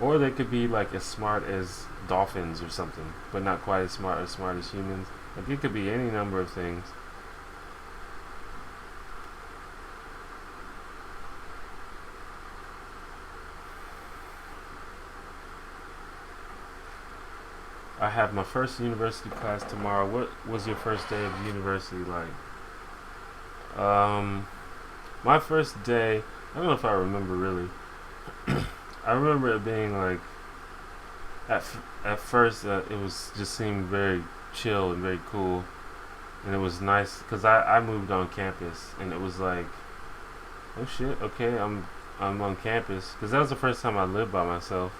Or they could be like as smart as dolphins or something, but not quite as smart as humans. Like, it could be any number of things. I have my first university class tomorrow. What was your first day of university like? Um, my first day, I don't know if I remember really. I remember it being like at first it was just seemed very chill and very cool, and it was nice because I moved on campus, and it was like, oh shit, okay, I'm on campus, because that was the first time I lived by myself,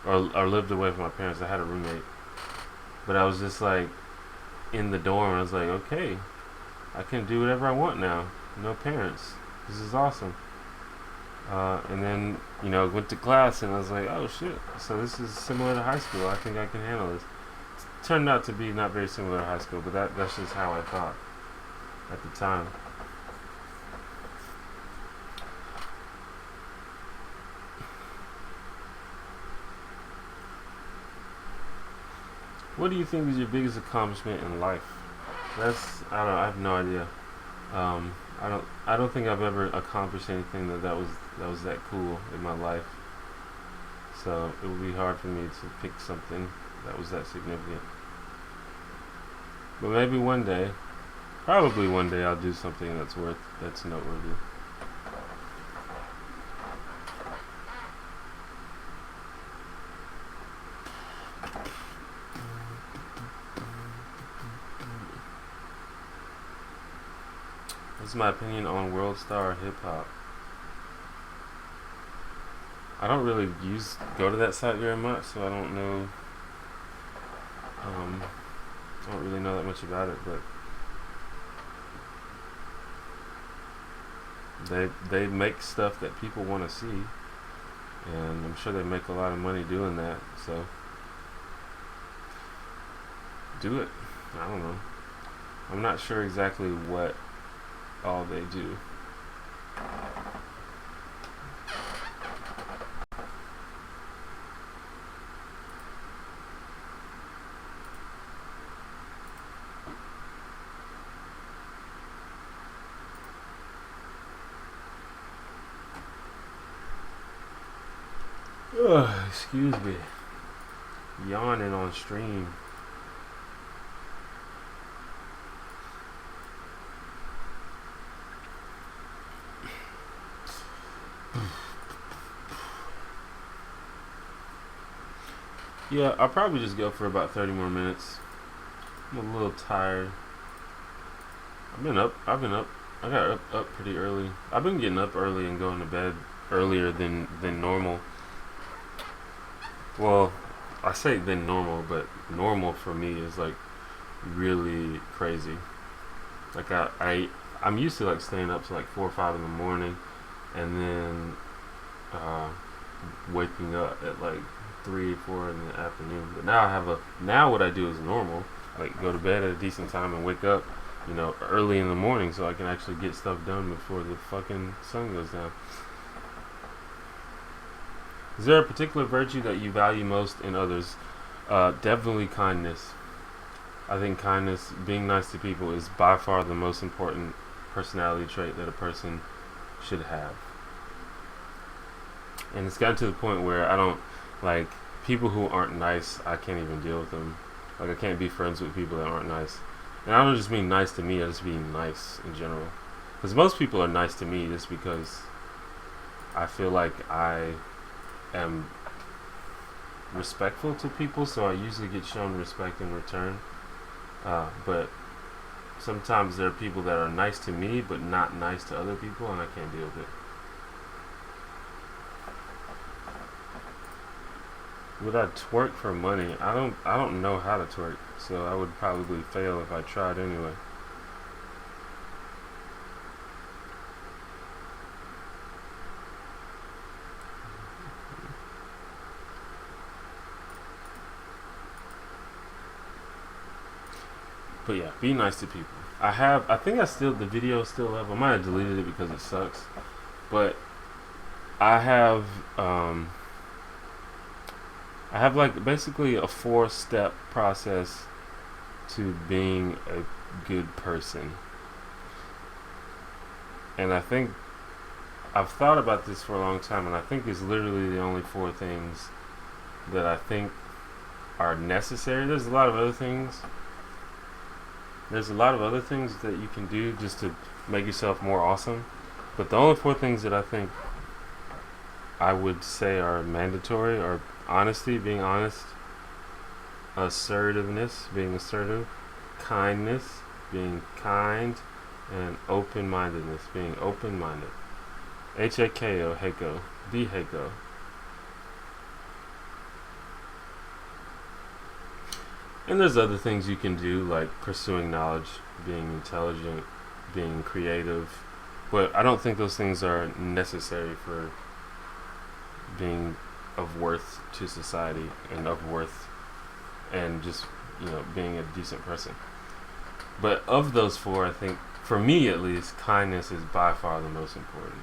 or lived away from my parents. I had a roommate, but I was just like in the dorm. I was like, okay, I can do whatever I want now. No parents. This is awesome. And then, went to class, and I was like, oh shit, so this is similar to high school. I think I can handle this. Turned out to be not very similar to high school, but that's just how I thought at the time. What do you think is your biggest accomplishment in life? I have no idea. I don't think I've ever accomplished anything that was that cool in my life. So it would be hard for me to pick something that was that significant. But maybe one day, probably one day, I'll do something that's noteworthy. What's my opinion on World Star Hip Hop? I don't really go to that site very much, so I don't know. I don't really know that much about it, but they make stuff that people want to see, and I'm sure they make a lot of money doing that. So do it. I don't know. I'm not sure exactly what all they do. Ugh, excuse me. Yawning on stream. Yeah, I'll probably just go for about 30 more minutes. I'm a little tired. I've been up. I got up pretty early. I've been getting up early and going to bed earlier than normal. Well, I say than normal, but normal for me is like really crazy. Like I'm used to like staying up to like 4 or 5 in the morning, and then uh, waking up at like 3 or 4 in the afternoon. But now what I do is normal. Like go to bed at a decent time and wake up, early in the morning, so I can actually get stuff done before the fucking sun goes down. Is there a particular virtue that you value most in others? Definitely kindness. I think kindness, being nice to people, is by far the most important personality trait that a person should have. And it's gotten to the point where I don't like people who aren't nice. I can't even deal with them. Like I can't be friends with people that aren't nice. And I don't just mean nice to me. I just mean nice in general. Because most people are nice to me just because I feel like I am respectful to people, so I usually get shown respect in return. But sometimes there are people that are nice to me but not nice to other people, and I can't deal with it. Would I twerk for money? I don't know how to twerk, so I would probably fail if I tried anyway. But yeah, be nice to people. I think the video is still up. I might have deleted it because it sucks. But I have like basically a 4-step process to being a good person. And I think I've thought about this for a long time, and I think it's literally the only 4 things that I think are necessary. There's a lot of other things. There's a lot of other things that you can do just to make yourself more awesome. But the only 4 things that I think I would say are mandatory are honesty, being honest, assertiveness, being assertive, kindness, being kind, and open-mindedness, being open-minded. H-A-K-O, Heiko. Be Heiko. And there's other things you can do, like pursuing knowledge, being intelligent, being creative. But I don't think those things are necessary for being of worth to society and of worth and just, being a decent person. But of those 4, I think, for me at least, kindness is by far the most important.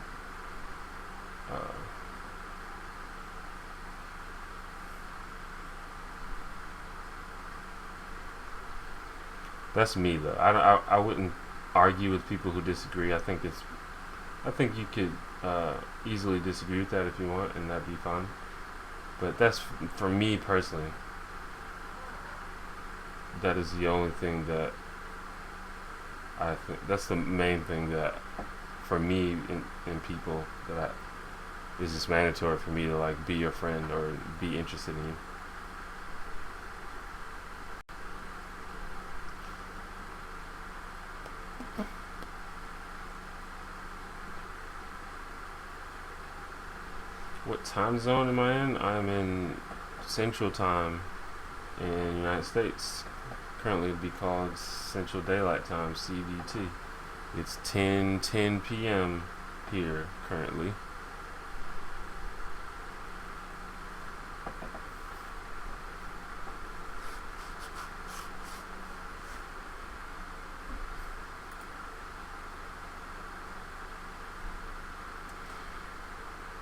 That's me though. I wouldn't argue with people who disagree. I think you could easily disagree with that if you want, and that'd be fine. But that's for me personally. That is the only thing that I think. That's the main thing that, for me, in people, that is just mandatory for me to like be your friend or be interested in you. What time zone am I in? I'm in Central Time in the United States. Currently it would be called Central Daylight Time, CDT. It's 10:10 p.m. here currently.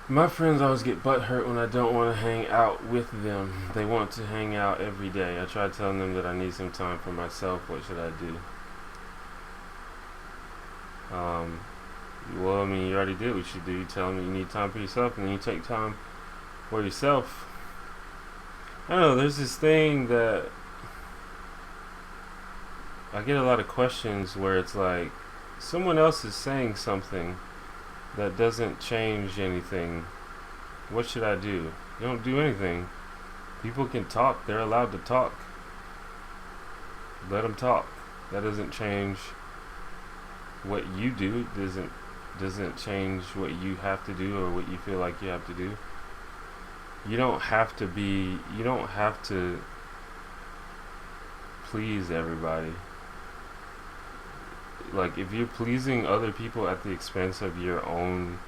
My friends always get butthurt when I don't want to hang out with them. They want to hang out every day. I try telling them that I need some time for myself. What should I do? Well, I mean, you already did what you should do. You tell them you need time for yourself, and then you take time for yourself. I don't know, there's this thing that I get a lot of questions where it's like, someone else is saying something that doesn't change anything. What should I do? You don't do anything. People can talk. They're allowed to talk. Let them talk. That doesn't change what you do. Doesn't change what you have to do or what you feel like you have to do. You don't have to please everybody. Like, if you're pleasing other people at the expense of your own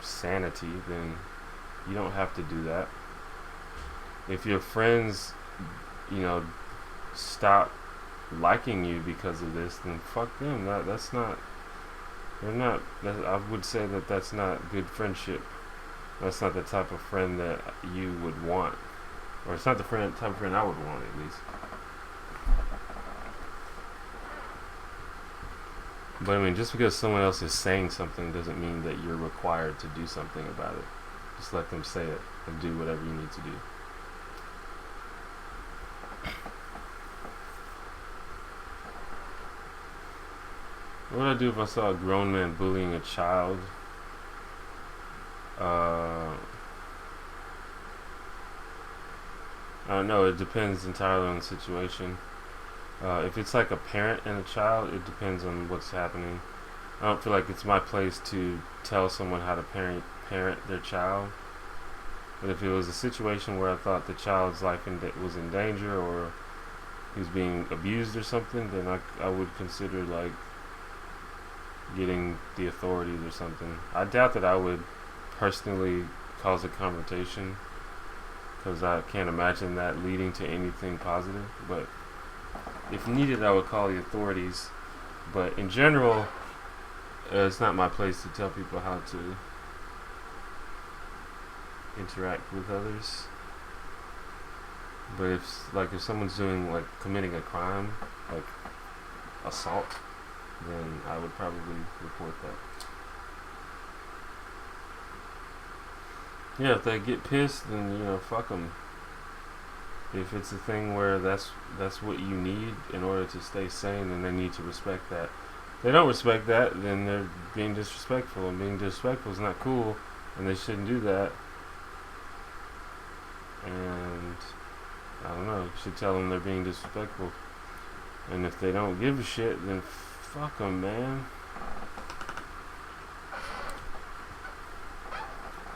sanity, then you don't have to do that. If your friends, stop liking you because of this, then fuck them. I would say that that's not good friendship. That's not the type of friend that you would want. Or it's not the type of friend I would want, at least. But I mean, just because someone else is saying something doesn't mean that you're required to do something about it. Just let them say it and do whatever you need to do. What would I do if I saw a grown man bullying a child? I don't know. It depends entirely on the situation. If it's like a parent and a child, it depends on what's happening. I don't feel like it's my place to tell someone how to parent their child. But if it was a situation where I thought the child's life was in danger, or he was being abused or something, then I would consider like getting the authorities or something. I doubt that I would personally cause a confrontation, because I can't imagine that leading to anything positive. But if needed, I would call the authorities. But in general, it's not my place to tell people how to interact with others. But if someone's committing a crime, like assault, then I would probably report that. Yeah, if they get pissed, then fuck them. if it's a thing where that's what you need in order to stay sane, then they need to respect that. If they don't respect that, then they're being disrespectful, and being disrespectful is not cool, and they shouldn't do that. And I don't know, you should tell them they're being disrespectful. And if they don't give a shit, then fuck them, man.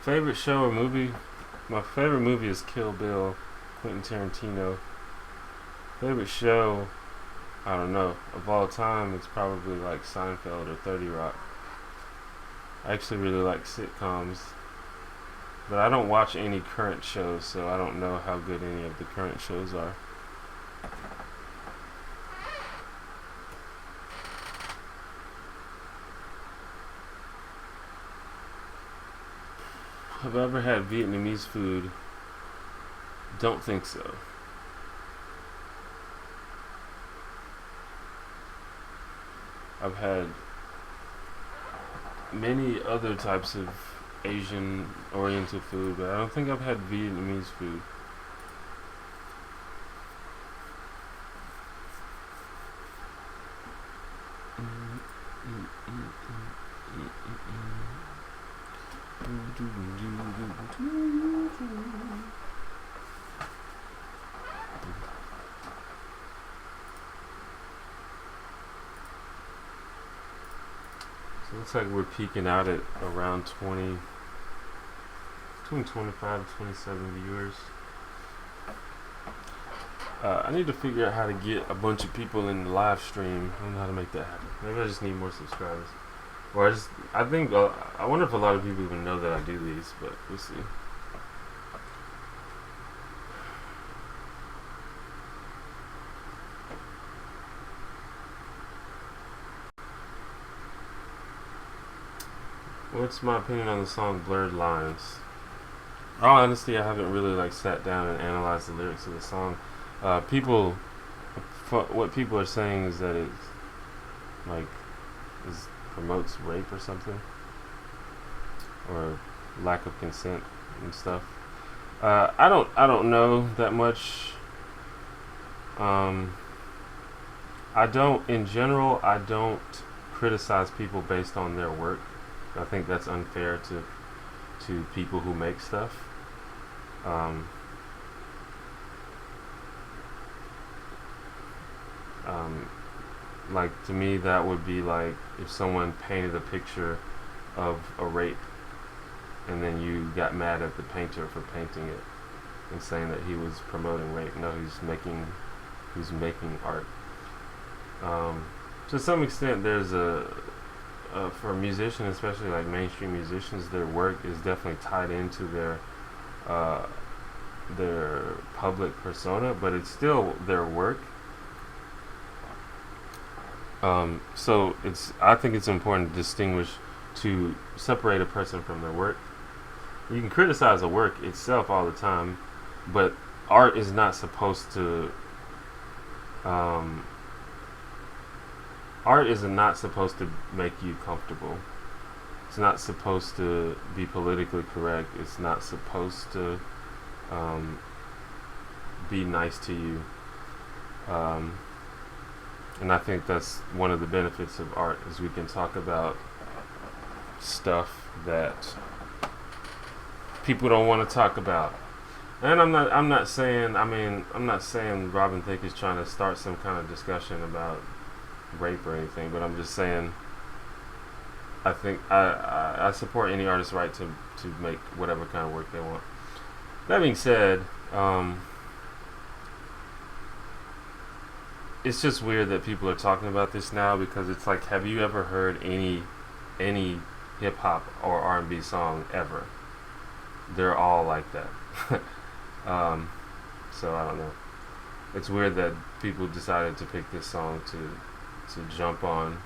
Favorite show or movie? My favorite movie is Kill Bill, Quentin Tarantino. Favorite show, I don't know. Of all time, it's probably like Seinfeld or 30 Rock. I actually really like sitcoms. But I don't watch any current shows, so I don't know how good any of the current shows are. Have I ever had Vietnamese food? Don't think so. I've had many other types of Asian oriental food, but I don't think I've had Vietnamese food. So it looks like we're peaking out at around between 25 and 27 viewers. I need to figure out how to get a bunch of people in the live stream. I don't know how to make that happen. Maybe I just need more subscribers. Or I think, I wonder if a lot of people even know that I do these, but we'll see. What's my opinion on the song Blurred Lines? All honesty, I haven't really sat down and analyzed the lyrics of the song. What people are saying is that it promotes rape or something, or lack of consent and stuff. I don't know that much. In general, I don't criticize people based on their work. I think that's unfair to people who make stuff. To me, that would be like if someone painted a picture of a rape, and then you got mad at the painter for painting it and saying that he was promoting rape. No, he's making art. To some extent, there's for a musician, especially like mainstream musicians, their work is definitely tied into their public persona, but it's still their work. So I think it's important to separate a person from their work. You can criticize the work itself all the time, but art is not supposed to make you comfortable. It's not supposed to be politically correct. It's not supposed to be nice to you. And I think that's one of the benefits of art, is we can talk about stuff that people don't want to talk about. And I'm not saying Robin Thicke is trying to start some kind of discussion about rape or anything, but I'm just saying I think I support any artist's right to make whatever kind of work they want. That being said, it's just weird that people are talking about this now, because it's like, have you ever heard any hip hop or R&B song ever? They're all like that. So I don't know. It's weird that people decided to pick this song to jump on.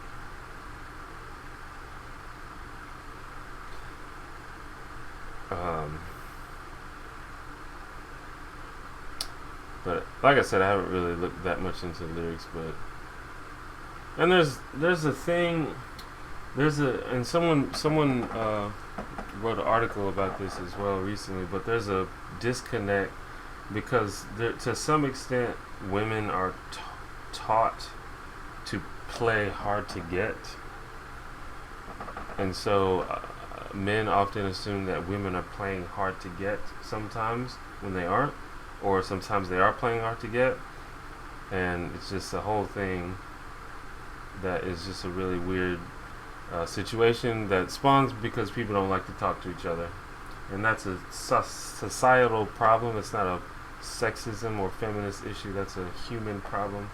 But like I said, I haven't really looked that much into the lyrics, and there's a thing, and someone wrote an article about this as well recently, but there's a disconnect because to some extent, women are taught to play hard to get, and so men often assume that women are playing hard to get sometimes when they aren't, or sometimes they are playing hard to get, and it's just a whole thing that is just a really weird situation that spawns because people don't like to talk to each other, and that's a societal problem. It's not a sexism or feminist issue. That's a human problem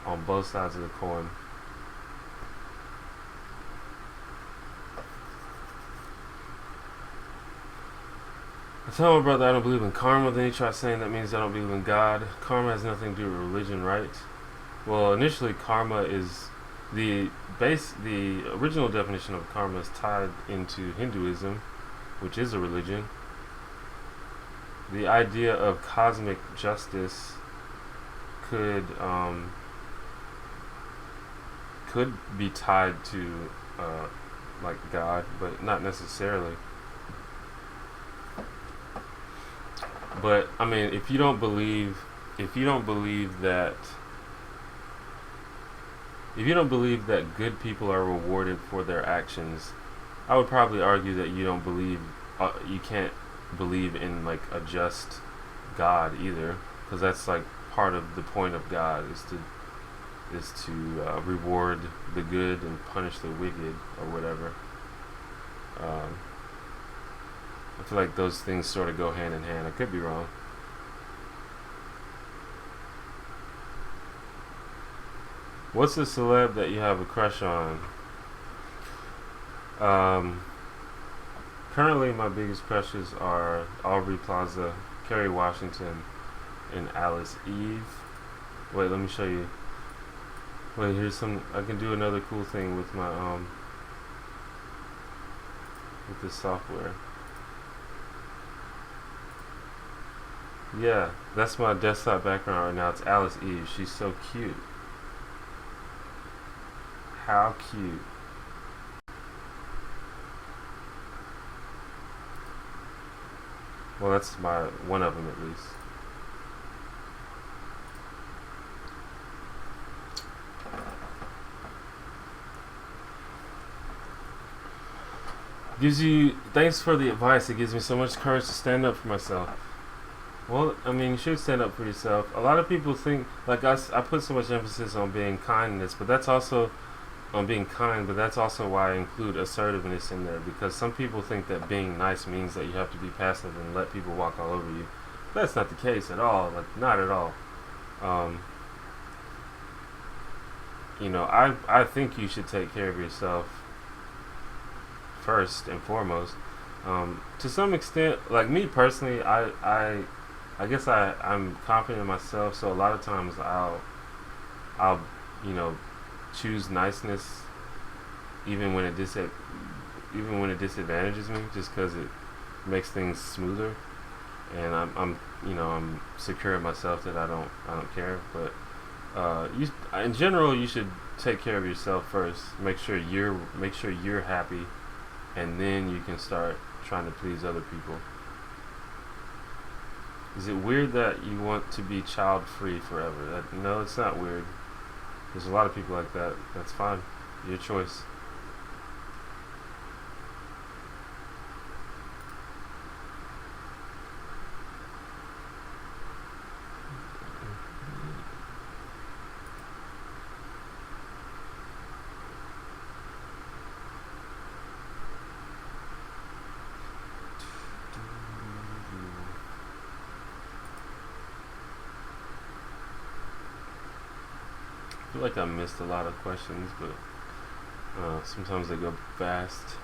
on both sides of the coin. I tell my brother I don't believe in karma, then he tries saying that means I don't believe in God. Karma has nothing to do with religion, right? Well, initially karma is the original definition of karma is tied into Hinduism, which is a religion. The idea of cosmic justice could be tied to like God, but not necessarily. But I mean, if you don't believe that good people are rewarded for their actions, I would probably argue that you can't believe in like a just God either, because that's like part of the point of God is to reward the good and punish the wicked or whatever. I feel like those things sort of go hand in hand. I could be wrong. What's a celeb that you have a crush on? Currently, my biggest crushes are Aubrey Plaza, Kerry Washington, and Alice Eve. Wait, let me show you. Wait, here's some. I can do another cool thing with my with this software. Yeah, that's my desktop background right now. It's Alice Eve. She's so cute. How cute. Well, that's one of them at least. Thanks for the advice. It gives me so much courage to stand up for myself. Well, I mean, you should stand up for yourself. A lot of people think, like us, I put so much emphasis on being kindness, but that's also on being kind, but that's also why I include assertiveness in there, because some people think that being nice means that you have to be passive and let people walk all over you. That's not the case at all, like not at all. I think you should take care of yourself first and foremost. To some extent, like me personally, I guess I'm confident in myself, so a lot of times I'll choose niceness even when it disadvantages me, just because it makes things smoother, and I'm secure in myself that I don't care. But in general, you should take care of yourself first. Make sure you're happy, and then you can start trying to please other people. Is it weird that you want to be child free forever? No, it's not weird. There's a lot of people like that. That's fine. Your choice. I feel like I missed a lot of questions, but sometimes they go fast.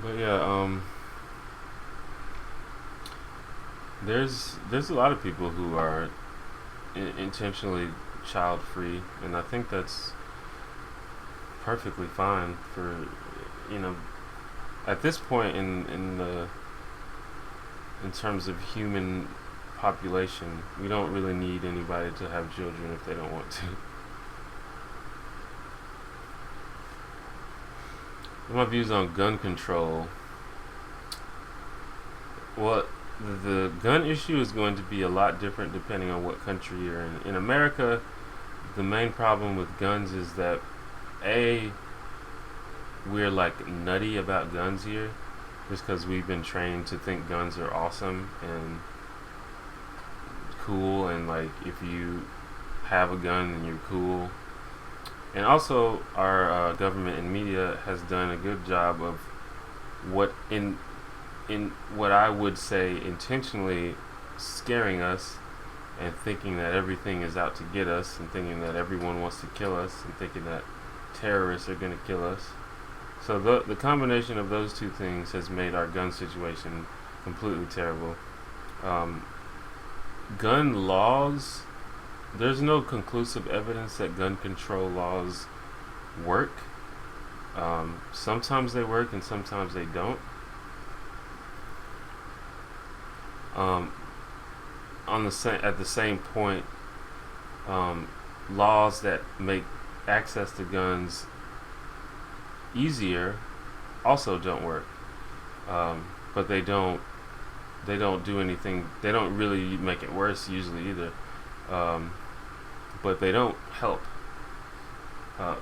But yeah, there's a lot of people who are intentionally child free, and I think that's perfectly fine for at this point in terms of human population, we don't really need anybody to have children if they don't want to. My views on gun control. Well, the gun issue is going to be a lot different depending on what country you're in. In America, the main problem with guns is that we're like nutty about guns here, just because we've been trained to think guns are awesome and cool, and like if you have a gun then you're cool. And also our government and media has done a good job of what in what I would say intentionally scaring us and thinking that everything is out to get us, and thinking that everyone wants to kill us, and thinking that terrorists are going to kill us. So the combination of those two things has made our gun situation completely terrible. Gun laws, there's no conclusive evidence that gun control laws work. Sometimes they work and sometimes they don't. At the same point, laws that make access to guns easier also don't work. But they don't do anything. They don't really make it worse usually either. But they don't help.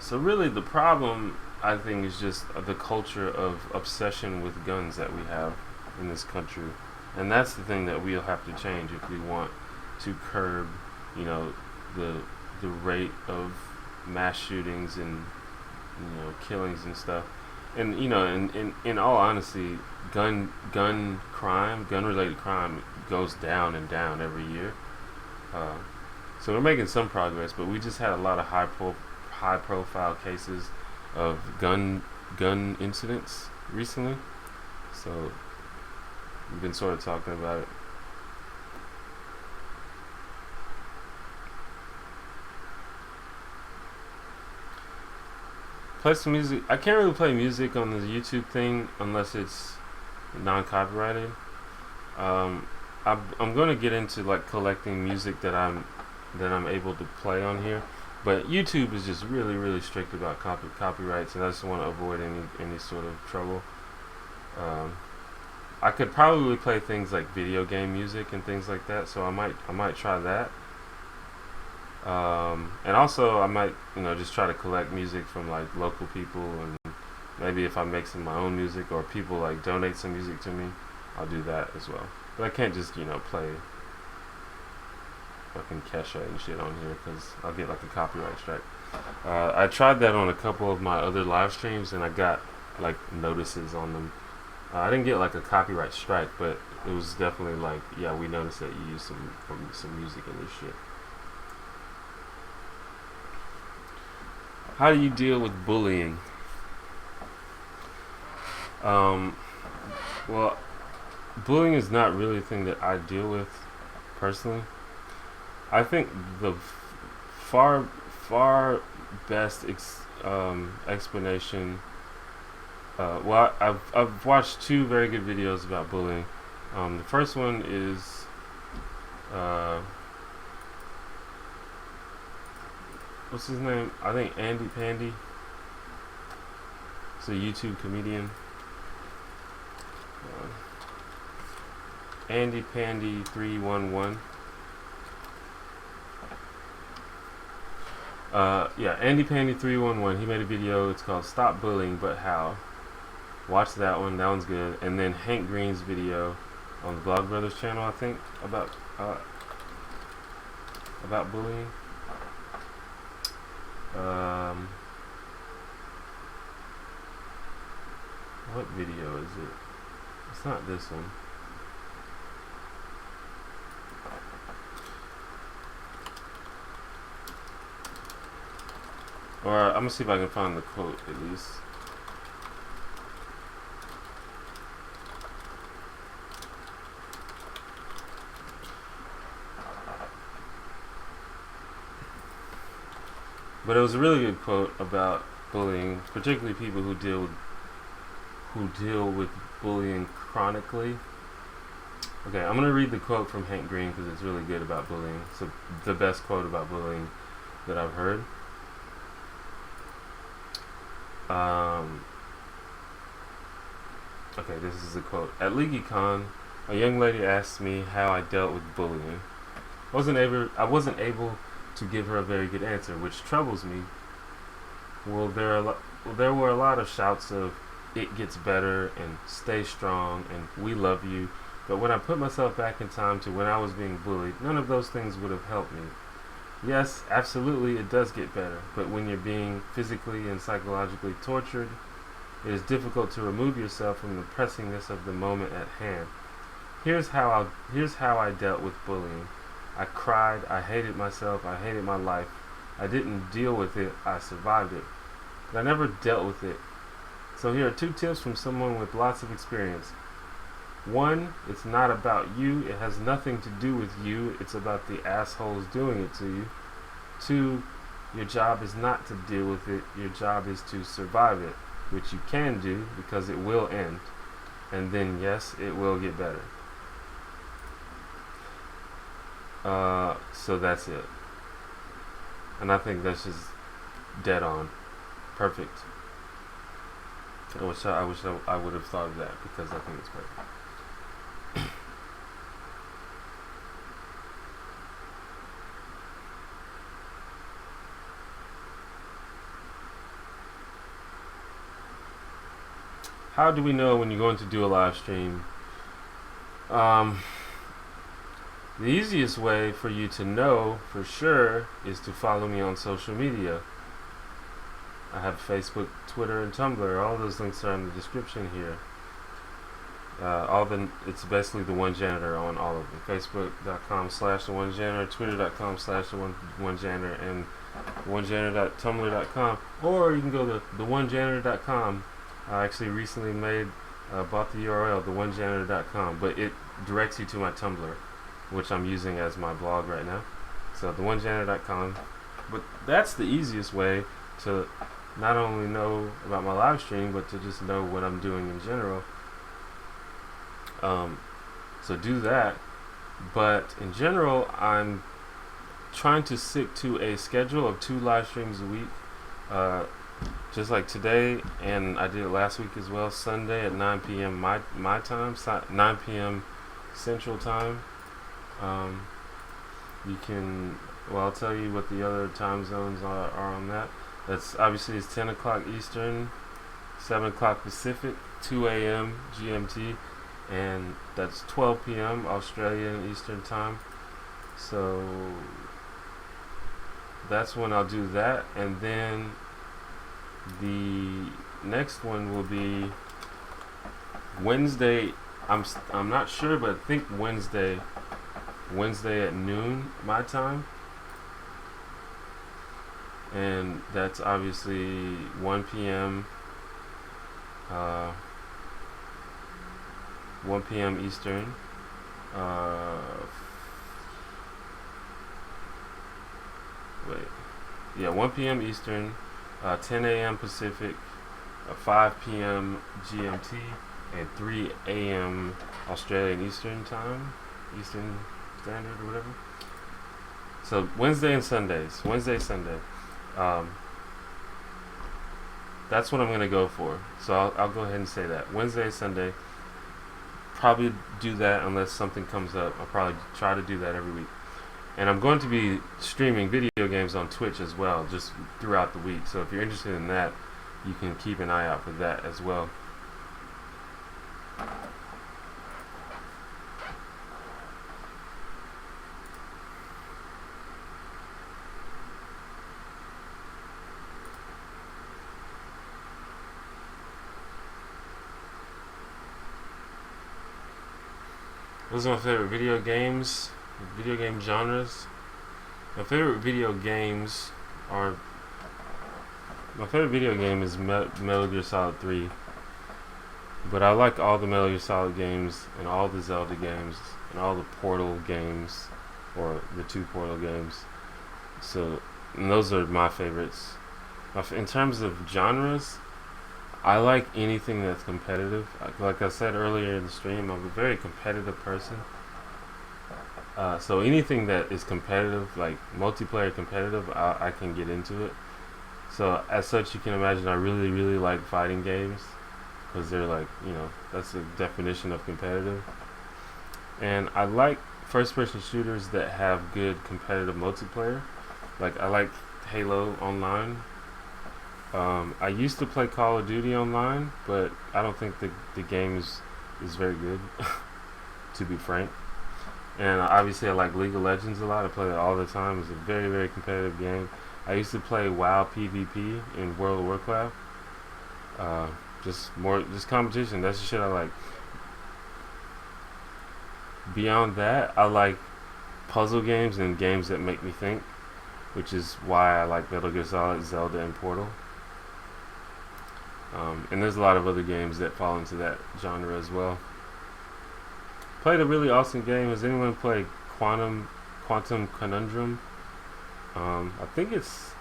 So really the problem, I think, is just the culture of obsession with guns that we have in this country. And that's the thing that we'll have to change if we want to curb, the rate of mass shootings and killings and stuff. And in all honesty, gun related crime goes down and down every year. So we're making some progress, but we just had a lot of high profile cases of gun incidents recently. So we've been sort of talking about it. Play some music. I can't really play music on the YouTube thing unless it's non-copyrighted. I'm going to get into like collecting music that I'm able to play on here, but YouTube is just really, really strict about copyrights, and I just want to avoid any sort of trouble. I could probably play things like video game music and things like that, so I might try that. And also I might just try to collect music from like local people, and maybe if I make some of my own music or people like donate some music to me, I'll do that as well. But I can't just play fucking Kesha and shit on here because I'll get like a copyright strike. I tried that on a couple of my other live streams and I got like notices on them. I didn't get like a copyright strike, but it was definitely like, yeah, we noticed that you used some music in this shit. How do you deal with bullying? Well, bullying is not really a thing that I deal with personally. I think the far best explanation. Well, I've watched two very good videos about bullying. The first one is what's his name? I think Andy Pandy. He's a YouTube comedian. Andy Pandy 311. Yeah, Andy Pandy 311. He made a video. It's called "Stop Bullying, But How." Watch that one. That one's good. And then Hank Green's video on the Blog Brothers channel, I think, about bullying. What video is it? It's not this one. Or I'm gonna see if I can find the quote at least. But it was a really good quote about bullying, particularly people who deal with who deal with bullying chronically. Okay, I'm gonna read the quote from Hank Green because it's really good about bullying. It's the best quote about bullying that I've heard. Okay, this is the quote. At LeagueCon, a young lady asked me how I dealt with bullying. I wasn't able to give her a very good answer, which troubles me. There were a lot of shouts of "it gets better" and "stay strong" and "we love you." But when I put myself back in time to when I was being bullied, none of those things would have helped me. Yes, absolutely, it does get better. But when you're being physically and psychologically tortured, it is difficult to remove yourself from the pressingness of the moment at hand. Here's how I dealt with bullying. I cried, I hated myself, I hated my life. I didn't deal with it, I survived it. But I never dealt with it. So here are 2 tips from someone with lots of experience. 1, it's not about you, it has nothing to do with you, it's about the assholes doing it to you. 2, your job is not to deal with it, your job is to survive it, which you can do because it will end. And then yes, it will get better. So that's it. And I think that's just dead on. Perfect. I wish I would have thought of that because I think it's perfect. How do we know when you're going to do a live stream? The easiest way for you to know for sure is to follow me on social media. I have Facebook, Twitter, and Tumblr. All those links are in the description here. It's basically the One Janitor on all of them. Facebook.com/the One Janitor, Twitter.com/the One Janitor, and onejanitor.tumblr.com. Or you can go to theonejanitor.com. I actually recently bought the URL, theonejanitor.com, but it directs you to my Tumblr, which I'm using as my blog right now. So theonejanitor.com. But that's the easiest way to not only know about my live stream, but to just know what I'm doing in general. So do that. But in general, I'm trying to stick to a schedule of 2 live streams a week. Just like today, and I did it last week as well, Sunday at 9 p.m. my time, 9 p.m. Central Time. I'll tell you what the other time zones are on that. That's obviously it's 10 o'clock Eastern, 7 o'clock Pacific, 2 a.m. GMT, and that's 12 p.m. Australian Eastern Time. So that's when I'll do that, and then the next one will be Wednesday. I'm not sure, but I think Wednesday at noon my time, and that's obviously 1 p.m. 1 p.m. Eastern. 1 p.m. Eastern, 10 a.m. Pacific, 5 p.m. GMT, and 3 a.m. Australian Eastern Time, Eastern Standard or whatever. So Wednesday, Sunday. That's what I'm going to go for. So I'll go ahead and say that. Wednesday, Sunday. Probably do that unless something comes up. I'll probably try to do that every week. And I'm going to be streaming video games on Twitch as well, just throughout the week. So if you're interested in that, you can keep an eye out for that as well. Those are my favorite video game genres. My favorite video game is Metal Gear Solid 3. But I like all the Metal Gear Solid games and all the Zelda games and all the Portal games, or the 2 Portal games. So, and those are my favorites. In terms of genres, I like anything that's competitive. Like I said earlier in the stream, I'm a very competitive person. So anything that is competitive, like multiplayer competitive, I can get into it. So as such, you can imagine I really, really like fighting games because they're like, that's the definition of competitive. And I like first-person shooters that have good competitive multiplayer. Like I like Halo Online. I used to play Call of Duty online, but I don't think the game is very good, to be frank. And obviously, I like League of Legends a lot. I play that all the time. It's a very, very competitive game. I used to play WoW PvP in World of Warcraft. Uh, just competition. That's the shit I like. Beyond that, I like puzzle games and games that make me think, which is why I like Metal Gear Solid, Zelda, and Portal. And there's a lot of other games that fall into that genre as well. Played a really awesome game. Has anyone played Quantum Conundrum? I think it's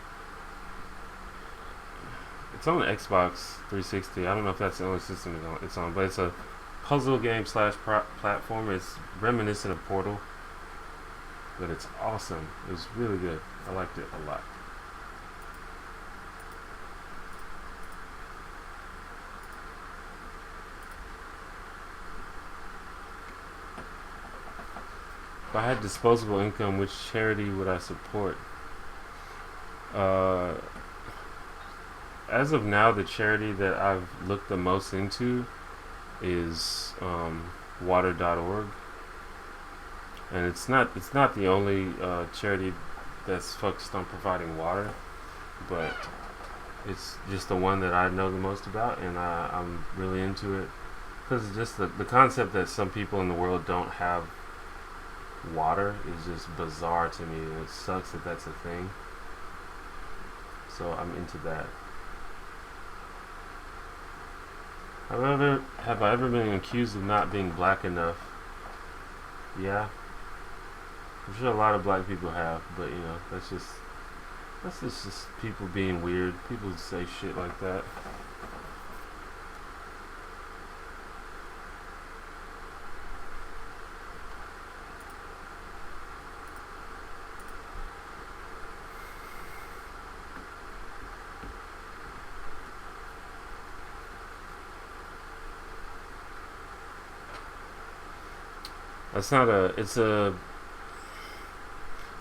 on Xbox 360. I don't know if that's the only system it's on, but it's a puzzle game slash platformer. It's reminiscent of Portal, but it's awesome. It was really good. I liked it a lot. If I had disposable income, which charity would I support? Uh, as of now, the charity that I've looked the most into is water.org, and it's not the only charity that's focused on providing water, but it's just the one that I know the most about, and I'm really into it because it's just the concept that some people in the world don't have water is just bizarre to me, and it sucks that that's a thing. So I'm into that. However, have I ever been accused of not being black enough? Yeah, I'm sure a lot of black people have, but that's just people being weird. People say shit like that. That's not a. It's a.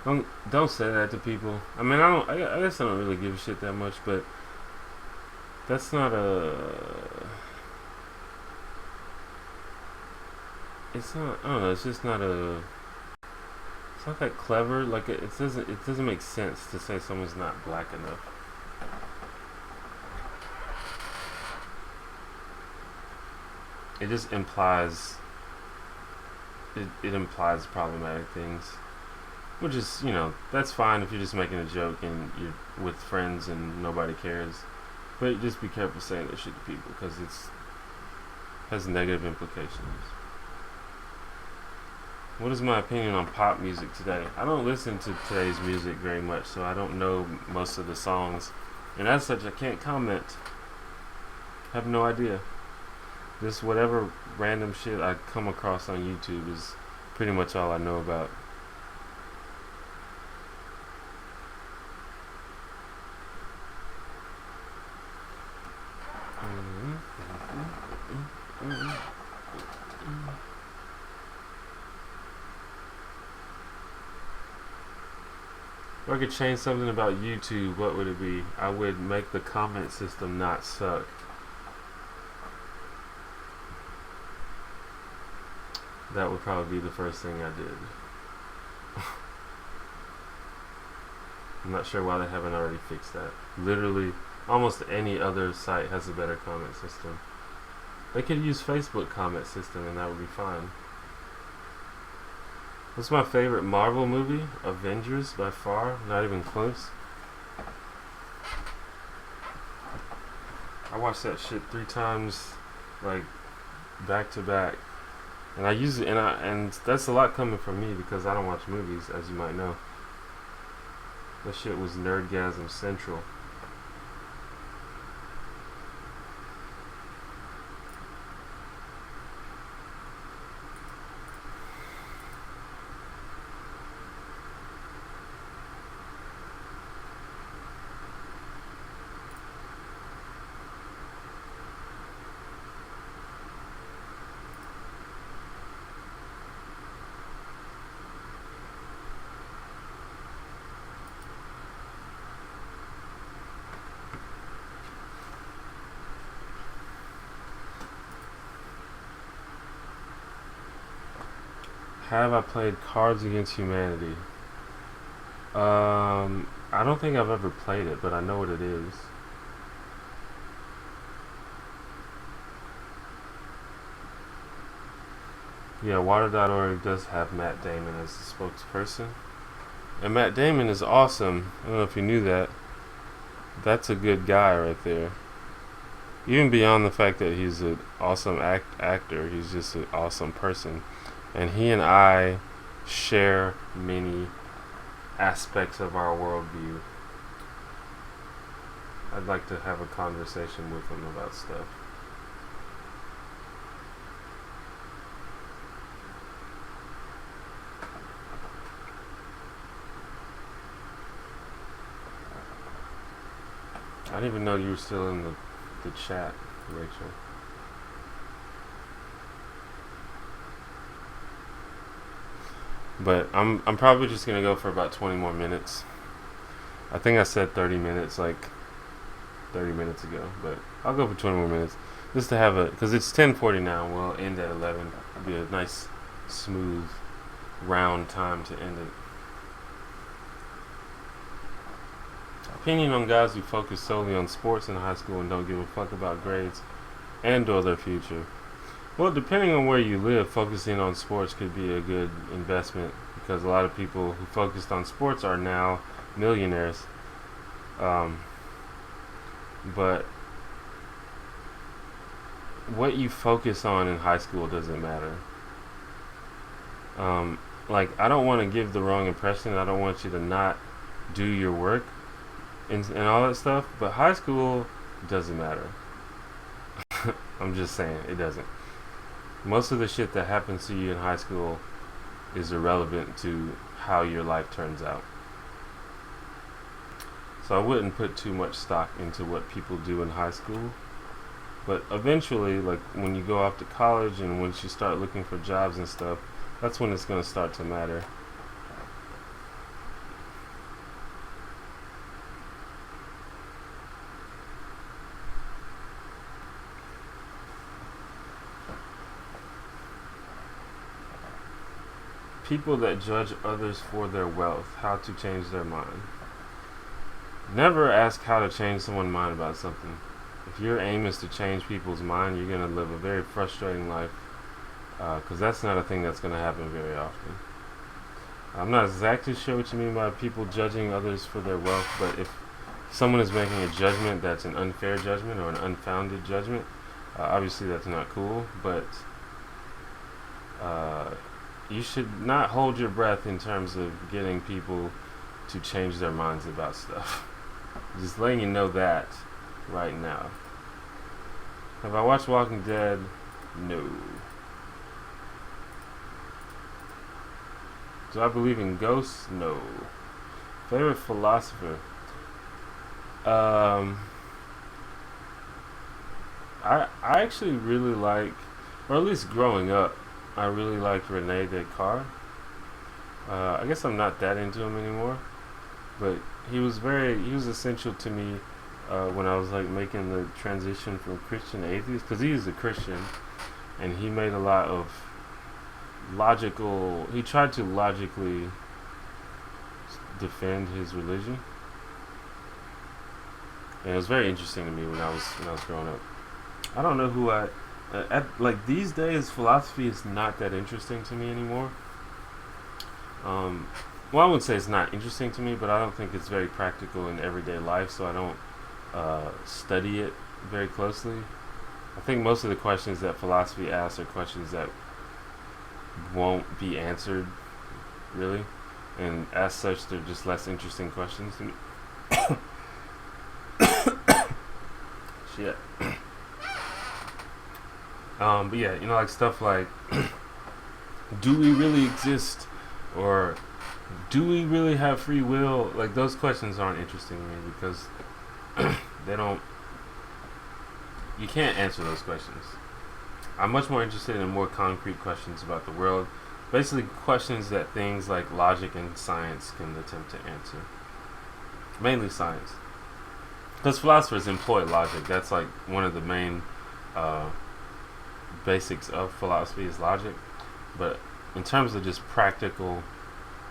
Don't say that to people. I mean, I don't. I guess I don't really give a shit that much, but that's not a. It's not. I don't know. It's just not a. It's not that clever. Like it doesn't. It doesn't make sense to say someone's not black enough. It just implies. It implies problematic things, which is that's fine if you're just making a joke and you're with friends and nobody cares. But just be careful saying that shit to people because it has negative implications. What is my opinion on pop music today? I don't listen to today's music very much, so I don't know most of the songs, and as such, I can't comment. I have no idea. Just whatever random shit I come across on YouTube is pretty much all I know about. If I could change something about YouTube, what would it be? I would make the comment system not suck. That would probably be the first thing I did. I'm not sure why they haven't already fixed that. Literally, almost any other site has a better comment system. They could use Facebook comment system and that would be fine. What's my favorite Marvel movie? Avengers by far, not even close. I watched that shit 3 times, like back to back. And I use it, and that's a lot coming from me because I don't watch movies, as you might know. That shit was Nerdgasm Central. Have I played Cards Against Humanity? I don't think I've ever played it, but I know what it is. Yeah, Water.org does have Matt Damon as the spokesperson. And Matt Damon is awesome. I don't know if you knew that. That's a good guy right there. Even beyond the fact that he's an awesome actor, he's just an awesome person. And he and I share many aspects of our worldview. I'd like to have a conversation with him about stuff. I didn't even know you were still in the chat, Rachel. But I'm probably just gonna go for about 20 more minutes. I think I said 30 minutes like 30 minutes ago, but I'll go for 20 more minutes just to have because it's 10:40 now. We'll end at 11. It'll be a nice, smooth, round time to end it. Opinion on guys who focus solely on sports in high school and don't give a fuck about grades and/or their future. Well, depending on where you live, focusing on sports could be a good investment because a lot of people who focused on sports are now millionaires. But what you focus on in high school doesn't matter. Like, I don't want to give the wrong impression. I don't want you to not do your work and all that stuff, but high school doesn't matter. I'm just saying, it doesn't. Most of the shit that happens to you in high school is irrelevant to how your life turns out. So I wouldn't put too much stock into what people do in high school. But eventually, like when you go off to college and once you start looking for jobs and stuff, that's when it's going to start to matter. People that judge others for their wealth, how to change their mind. Never ask how to change someone's mind about something. If your aim is to change people's mind, you're going to live a very frustrating life because that's not a thing that's going to happen very often. I'm not exactly sure what you mean by people judging others for their wealth, but if someone is making a judgment that's an unfair judgment or an unfounded judgment, obviously that's not cool, but you should not hold your breath in terms of getting people to change their minds about stuff. Just letting you know that right now. Have I watched Walking Dead? No. Do I believe in ghosts? No. Favorite philosopher? I actually really like, or at least growing up, I really liked Rene Descartes. I guess I'm not that into him anymore, but he was essential to me when I was like making the transition from Christian to atheist, because he is a Christian, and he made a lot of he tried to logically defend his religion, and it was very interesting to me when I was growing up. I don't know who like these days, philosophy is not that interesting to me anymore. Well, I wouldn't say it's not interesting to me, but I don't think it's very practical in everyday life, so I don't study it very closely. I think most of the questions that philosophy asks are questions that won't be answered, really, and as such, they're just less interesting questions to me. Shit. But yeah, like stuff like, do we really exist? Or do we really have free will? Like, those questions aren't interesting to me because you can't answer those questions. I'm much more interested in more concrete questions about the world. Basically, questions that things like logic and science can attempt to answer. Mainly science. Because philosophers employ logic. That's like one of the main basics of philosophy is logic. But in terms of just practical,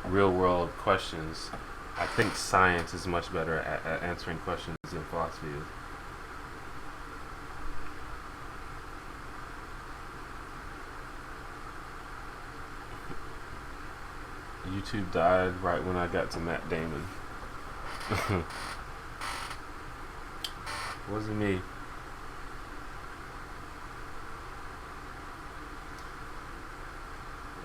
real world questions, I think science is much better at answering questions than philosophy is. YouTube died right when I got to Matt Damon. Wasn't me.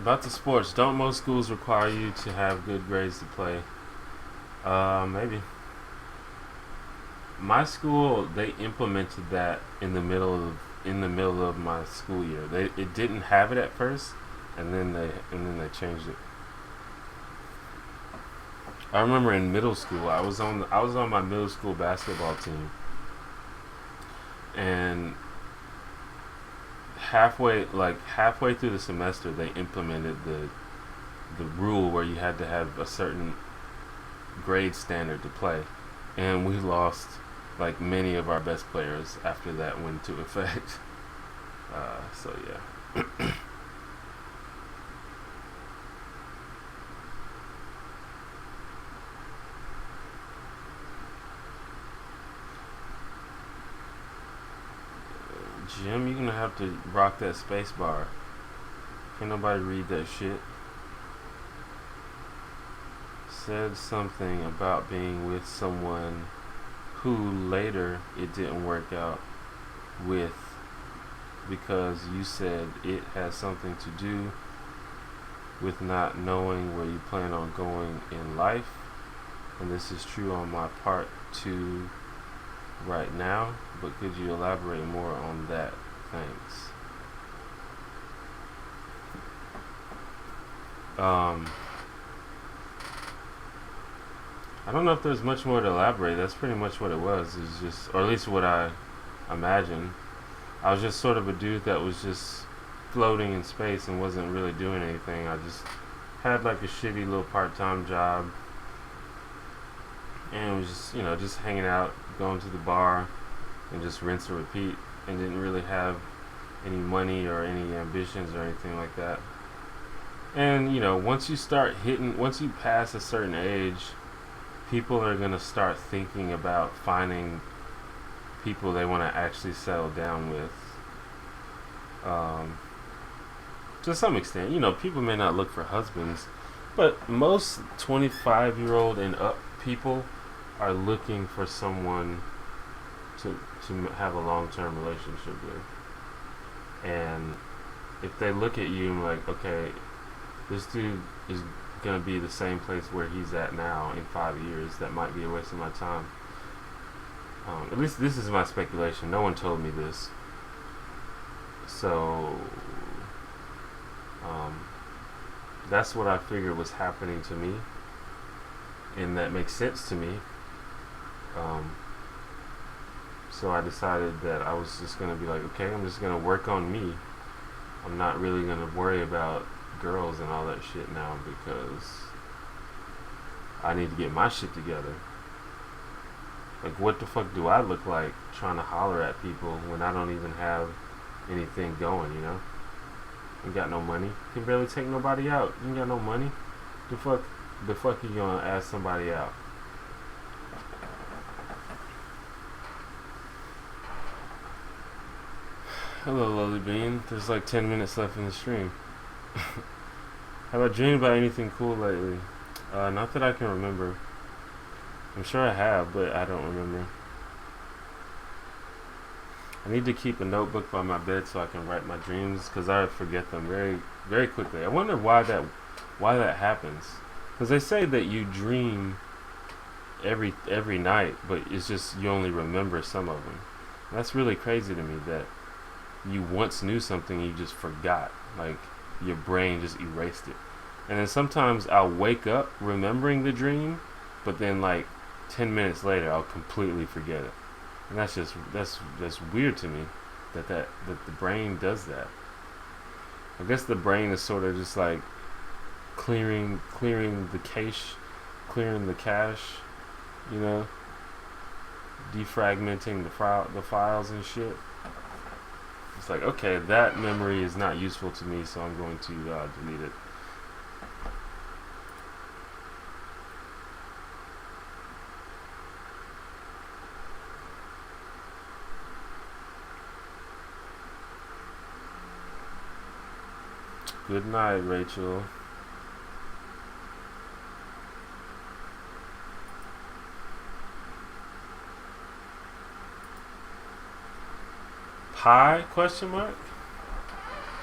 About the sports, don't most schools require you to have good grades to play? Maybe. My school, they implemented that in the middle of my school year. It didn't have it at first, and then they changed it. I remember in middle school, I was on my middle school basketball team, and halfway through the semester, they implemented the rule where you had to have a certain grade standard to play, and we lost like many of our best players after that went into effect. So yeah. Jim, you're gonna have to rock that space bar. Can't nobody read that shit. Said something about being with someone who later it didn't work out with because you said it has something to do with not knowing where you plan on going in life. And this is true on my part too right now, but could you elaborate more on that? Thanks. I don't know if there's much more to elaborate. That's pretty much what it was. It's just, or at least what I imagine. I was just sort of a dude that was just floating in space and wasn't really doing anything. I just had like a shitty little part-time job and was just, just hanging out, going to the bar and just rinse and repeat, and didn't really have any money or any ambitions or anything like that. And once you pass a certain age, people are going to start thinking about finding people they want to actually settle down with. To some extent, people may not look for husbands, but most 25-year-old and up people are looking for someone to have a long-term relationship with. And if they look at you and like, okay, this dude is going to be the same place where he's at now in 5 years, that might be a waste of my time. At least this is my speculation. No one told me this. So that's what I figured was happening to me, and that makes sense to me. So I decided that I was just going to be like, okay, I'm just going to work on me. I'm not really going to worry about girls and all that shit now, because I need to get my shit together. Like, what the fuck do I look like trying to holler at people when I don't even have anything going, You got no money. You can barely take nobody out. You ain't got no money. The fuck you gonna ask somebody out? Hello, Lily Bean. There's like 10 minutes left in the stream. Have I dreamed about anything cool lately? Not that I can remember. I'm sure I have, but I don't remember. I need to keep a notebook by my bed so I can write my dreams, because I forget them very, very quickly. I wonder why that happens. Because they say that you dream every night, but it's just you only remember some of them. And that's really crazy to me, that you once knew something and you just forgot. Like, your brain just erased it. And then sometimes I'll wake up remembering the dream, but then like 10 minutes later I'll completely forget it. And that's weird to me that the brain does that. I guess the brain is sort of just like clearing the cache, clearing the cache, defragmenting the files and shit. It's like, okay, that memory is not useful to me, so I'm going to delete it. Good night, Rachel. Pie? Question mark?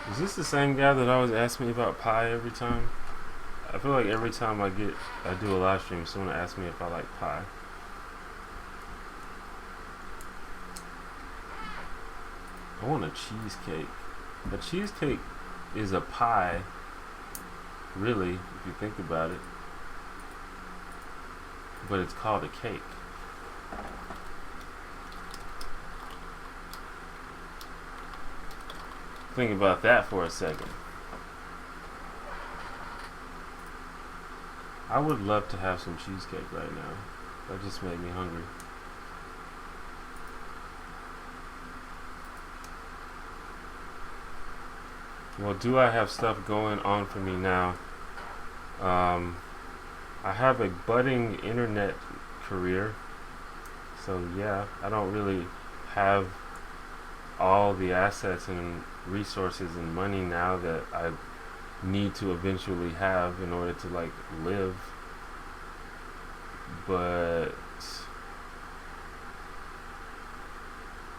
Is this the same guy that always asks me about pie every time? I feel like every time I do a live stream, someone asks me if I like pie. I want a cheesecake. A cheesecake is a pie, really, if you think about it. But it's called a cake. Think about that for a second. I would love to have some cheesecake right now. That just made me hungry. Well, do I have stuff going on for me now? I have a budding internet career. So yeah, I don't really have all the assets and resources and money now that I need to eventually have in order to like live. But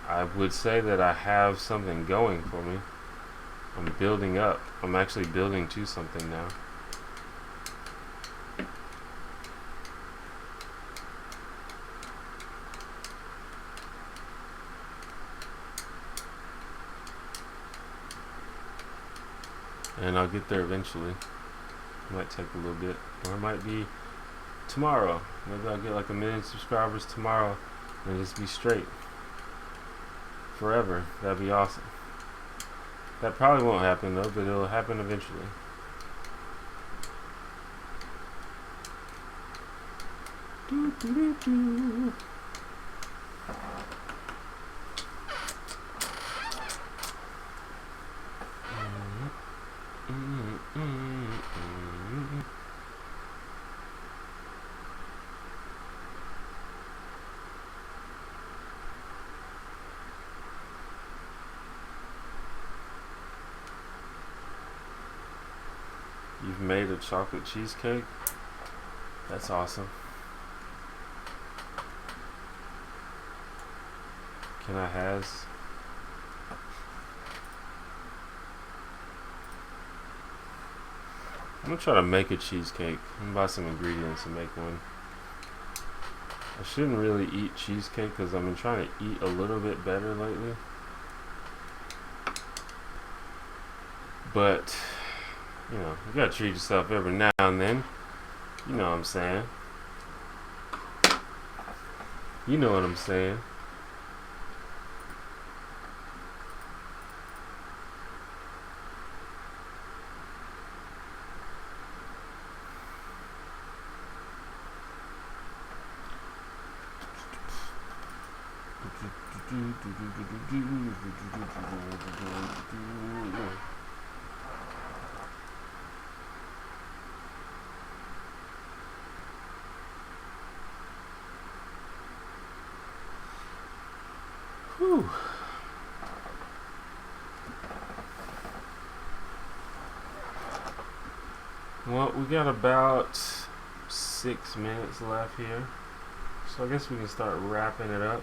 I would say that I have something going for me. I'm building up. I'm actually building to something now. And I'll get there eventually. It might take a little bit. Or it might be tomorrow. Maybe I'll get like 1 million subscribers tomorrow and just be straight forever. That'd be awesome. That probably won't happen though, but it'll happen eventually. You've made a chocolate cheesecake? That's awesome. Can I has? I'm gonna try to make a cheesecake. I'm gonna buy some ingredients and make one. I shouldn't really eat cheesecake because I've been trying to eat a little bit better lately. But you know, you gotta treat yourself every now and then. You know what I'm saying? You know what I'm saying? Whew. Well, we got about 6 minutes left here, so I guess we can start wrapping it up.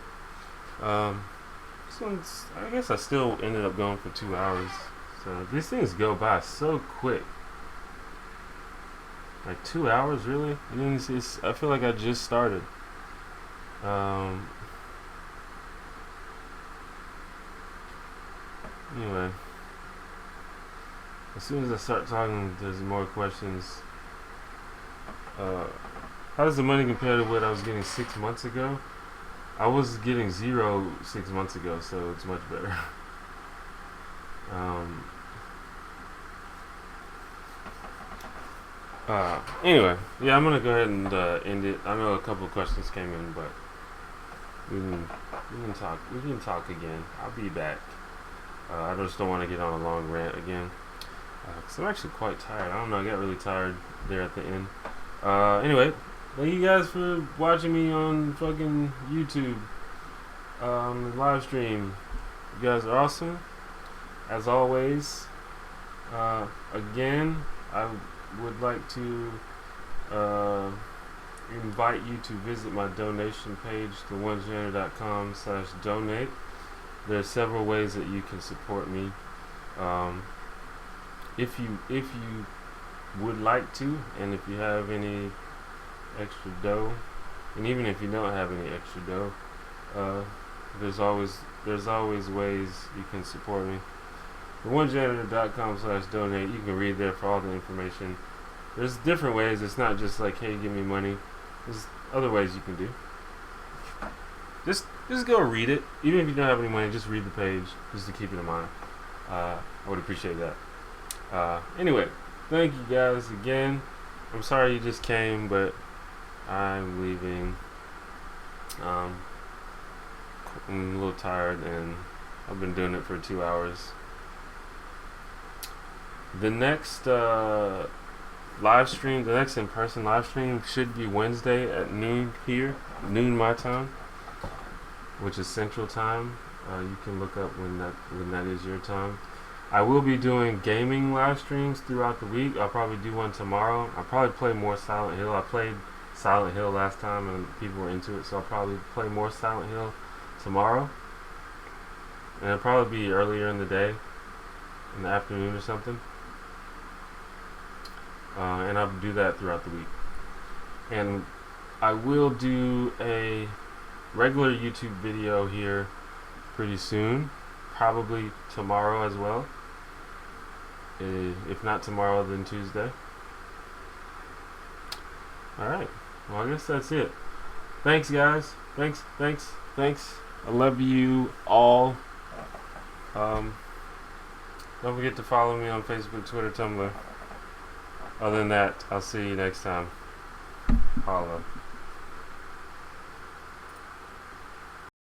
This one's, I guess I still ended up going for 2 hours, so these things go by so quick. Like 2 hours, really? I feel like I just started. Anyway, as soon as I start talking, there's more questions. How does the money compare to what I was getting 6 months ago? I was getting 0 6 months ago, so it's much better. Anyway, yeah, I'm gonna go ahead and end it. I know a couple of questions came in, but we can talk again. I'll be back. I just don't want to get on a long rant again. Because I'm actually quite tired. I don't know, I got really tired there at the end. Anyway, thank you guys for watching me on fucking YouTube. Live stream. You guys are awesome. As always. Again, I would like to invite you to visit my donation page, theonegener.com/donate. There are several ways that you can support me. If you would like to, and if you have any extra dough, and even if you don't have any extra dough, there's always ways you can support me. theonegener.com/donate. You can read there for all the information. There's different ways. It's not just like, hey, give me money. There's other ways you can do. Just go read it. Even if you don't have any money, just read the page, just to keep it in mind. I would appreciate that. Anyway, thank you guys again. I'm sorry you just came, but I'm leaving. I'm a little tired, and I've been doing it for 2 hours. The next live stream, the next in-person live stream should be Wednesday at noon here, noon my time, which is Central Time. You can look up when that is your time. I will be doing gaming live streams throughout the week. I'll probably do one tomorrow. I'll probably play more Silent Hill. I played Silent Hill last time and people were into it, so I'll probably play more Silent Hill tomorrow. And it'll probably be earlier in the day, in the afternoon or something. And I'll do that throughout the week. And I will do a regular YouTube video here pretty soon, probably tomorrow as well. If not tomorrow, then Tuesday. Alright, well, I guess that's it. Thanks, guys. Thanks. I love you all. Don't forget to follow me on Facebook, Twitter, Tumblr. Other than that, I'll see you next time. Holla.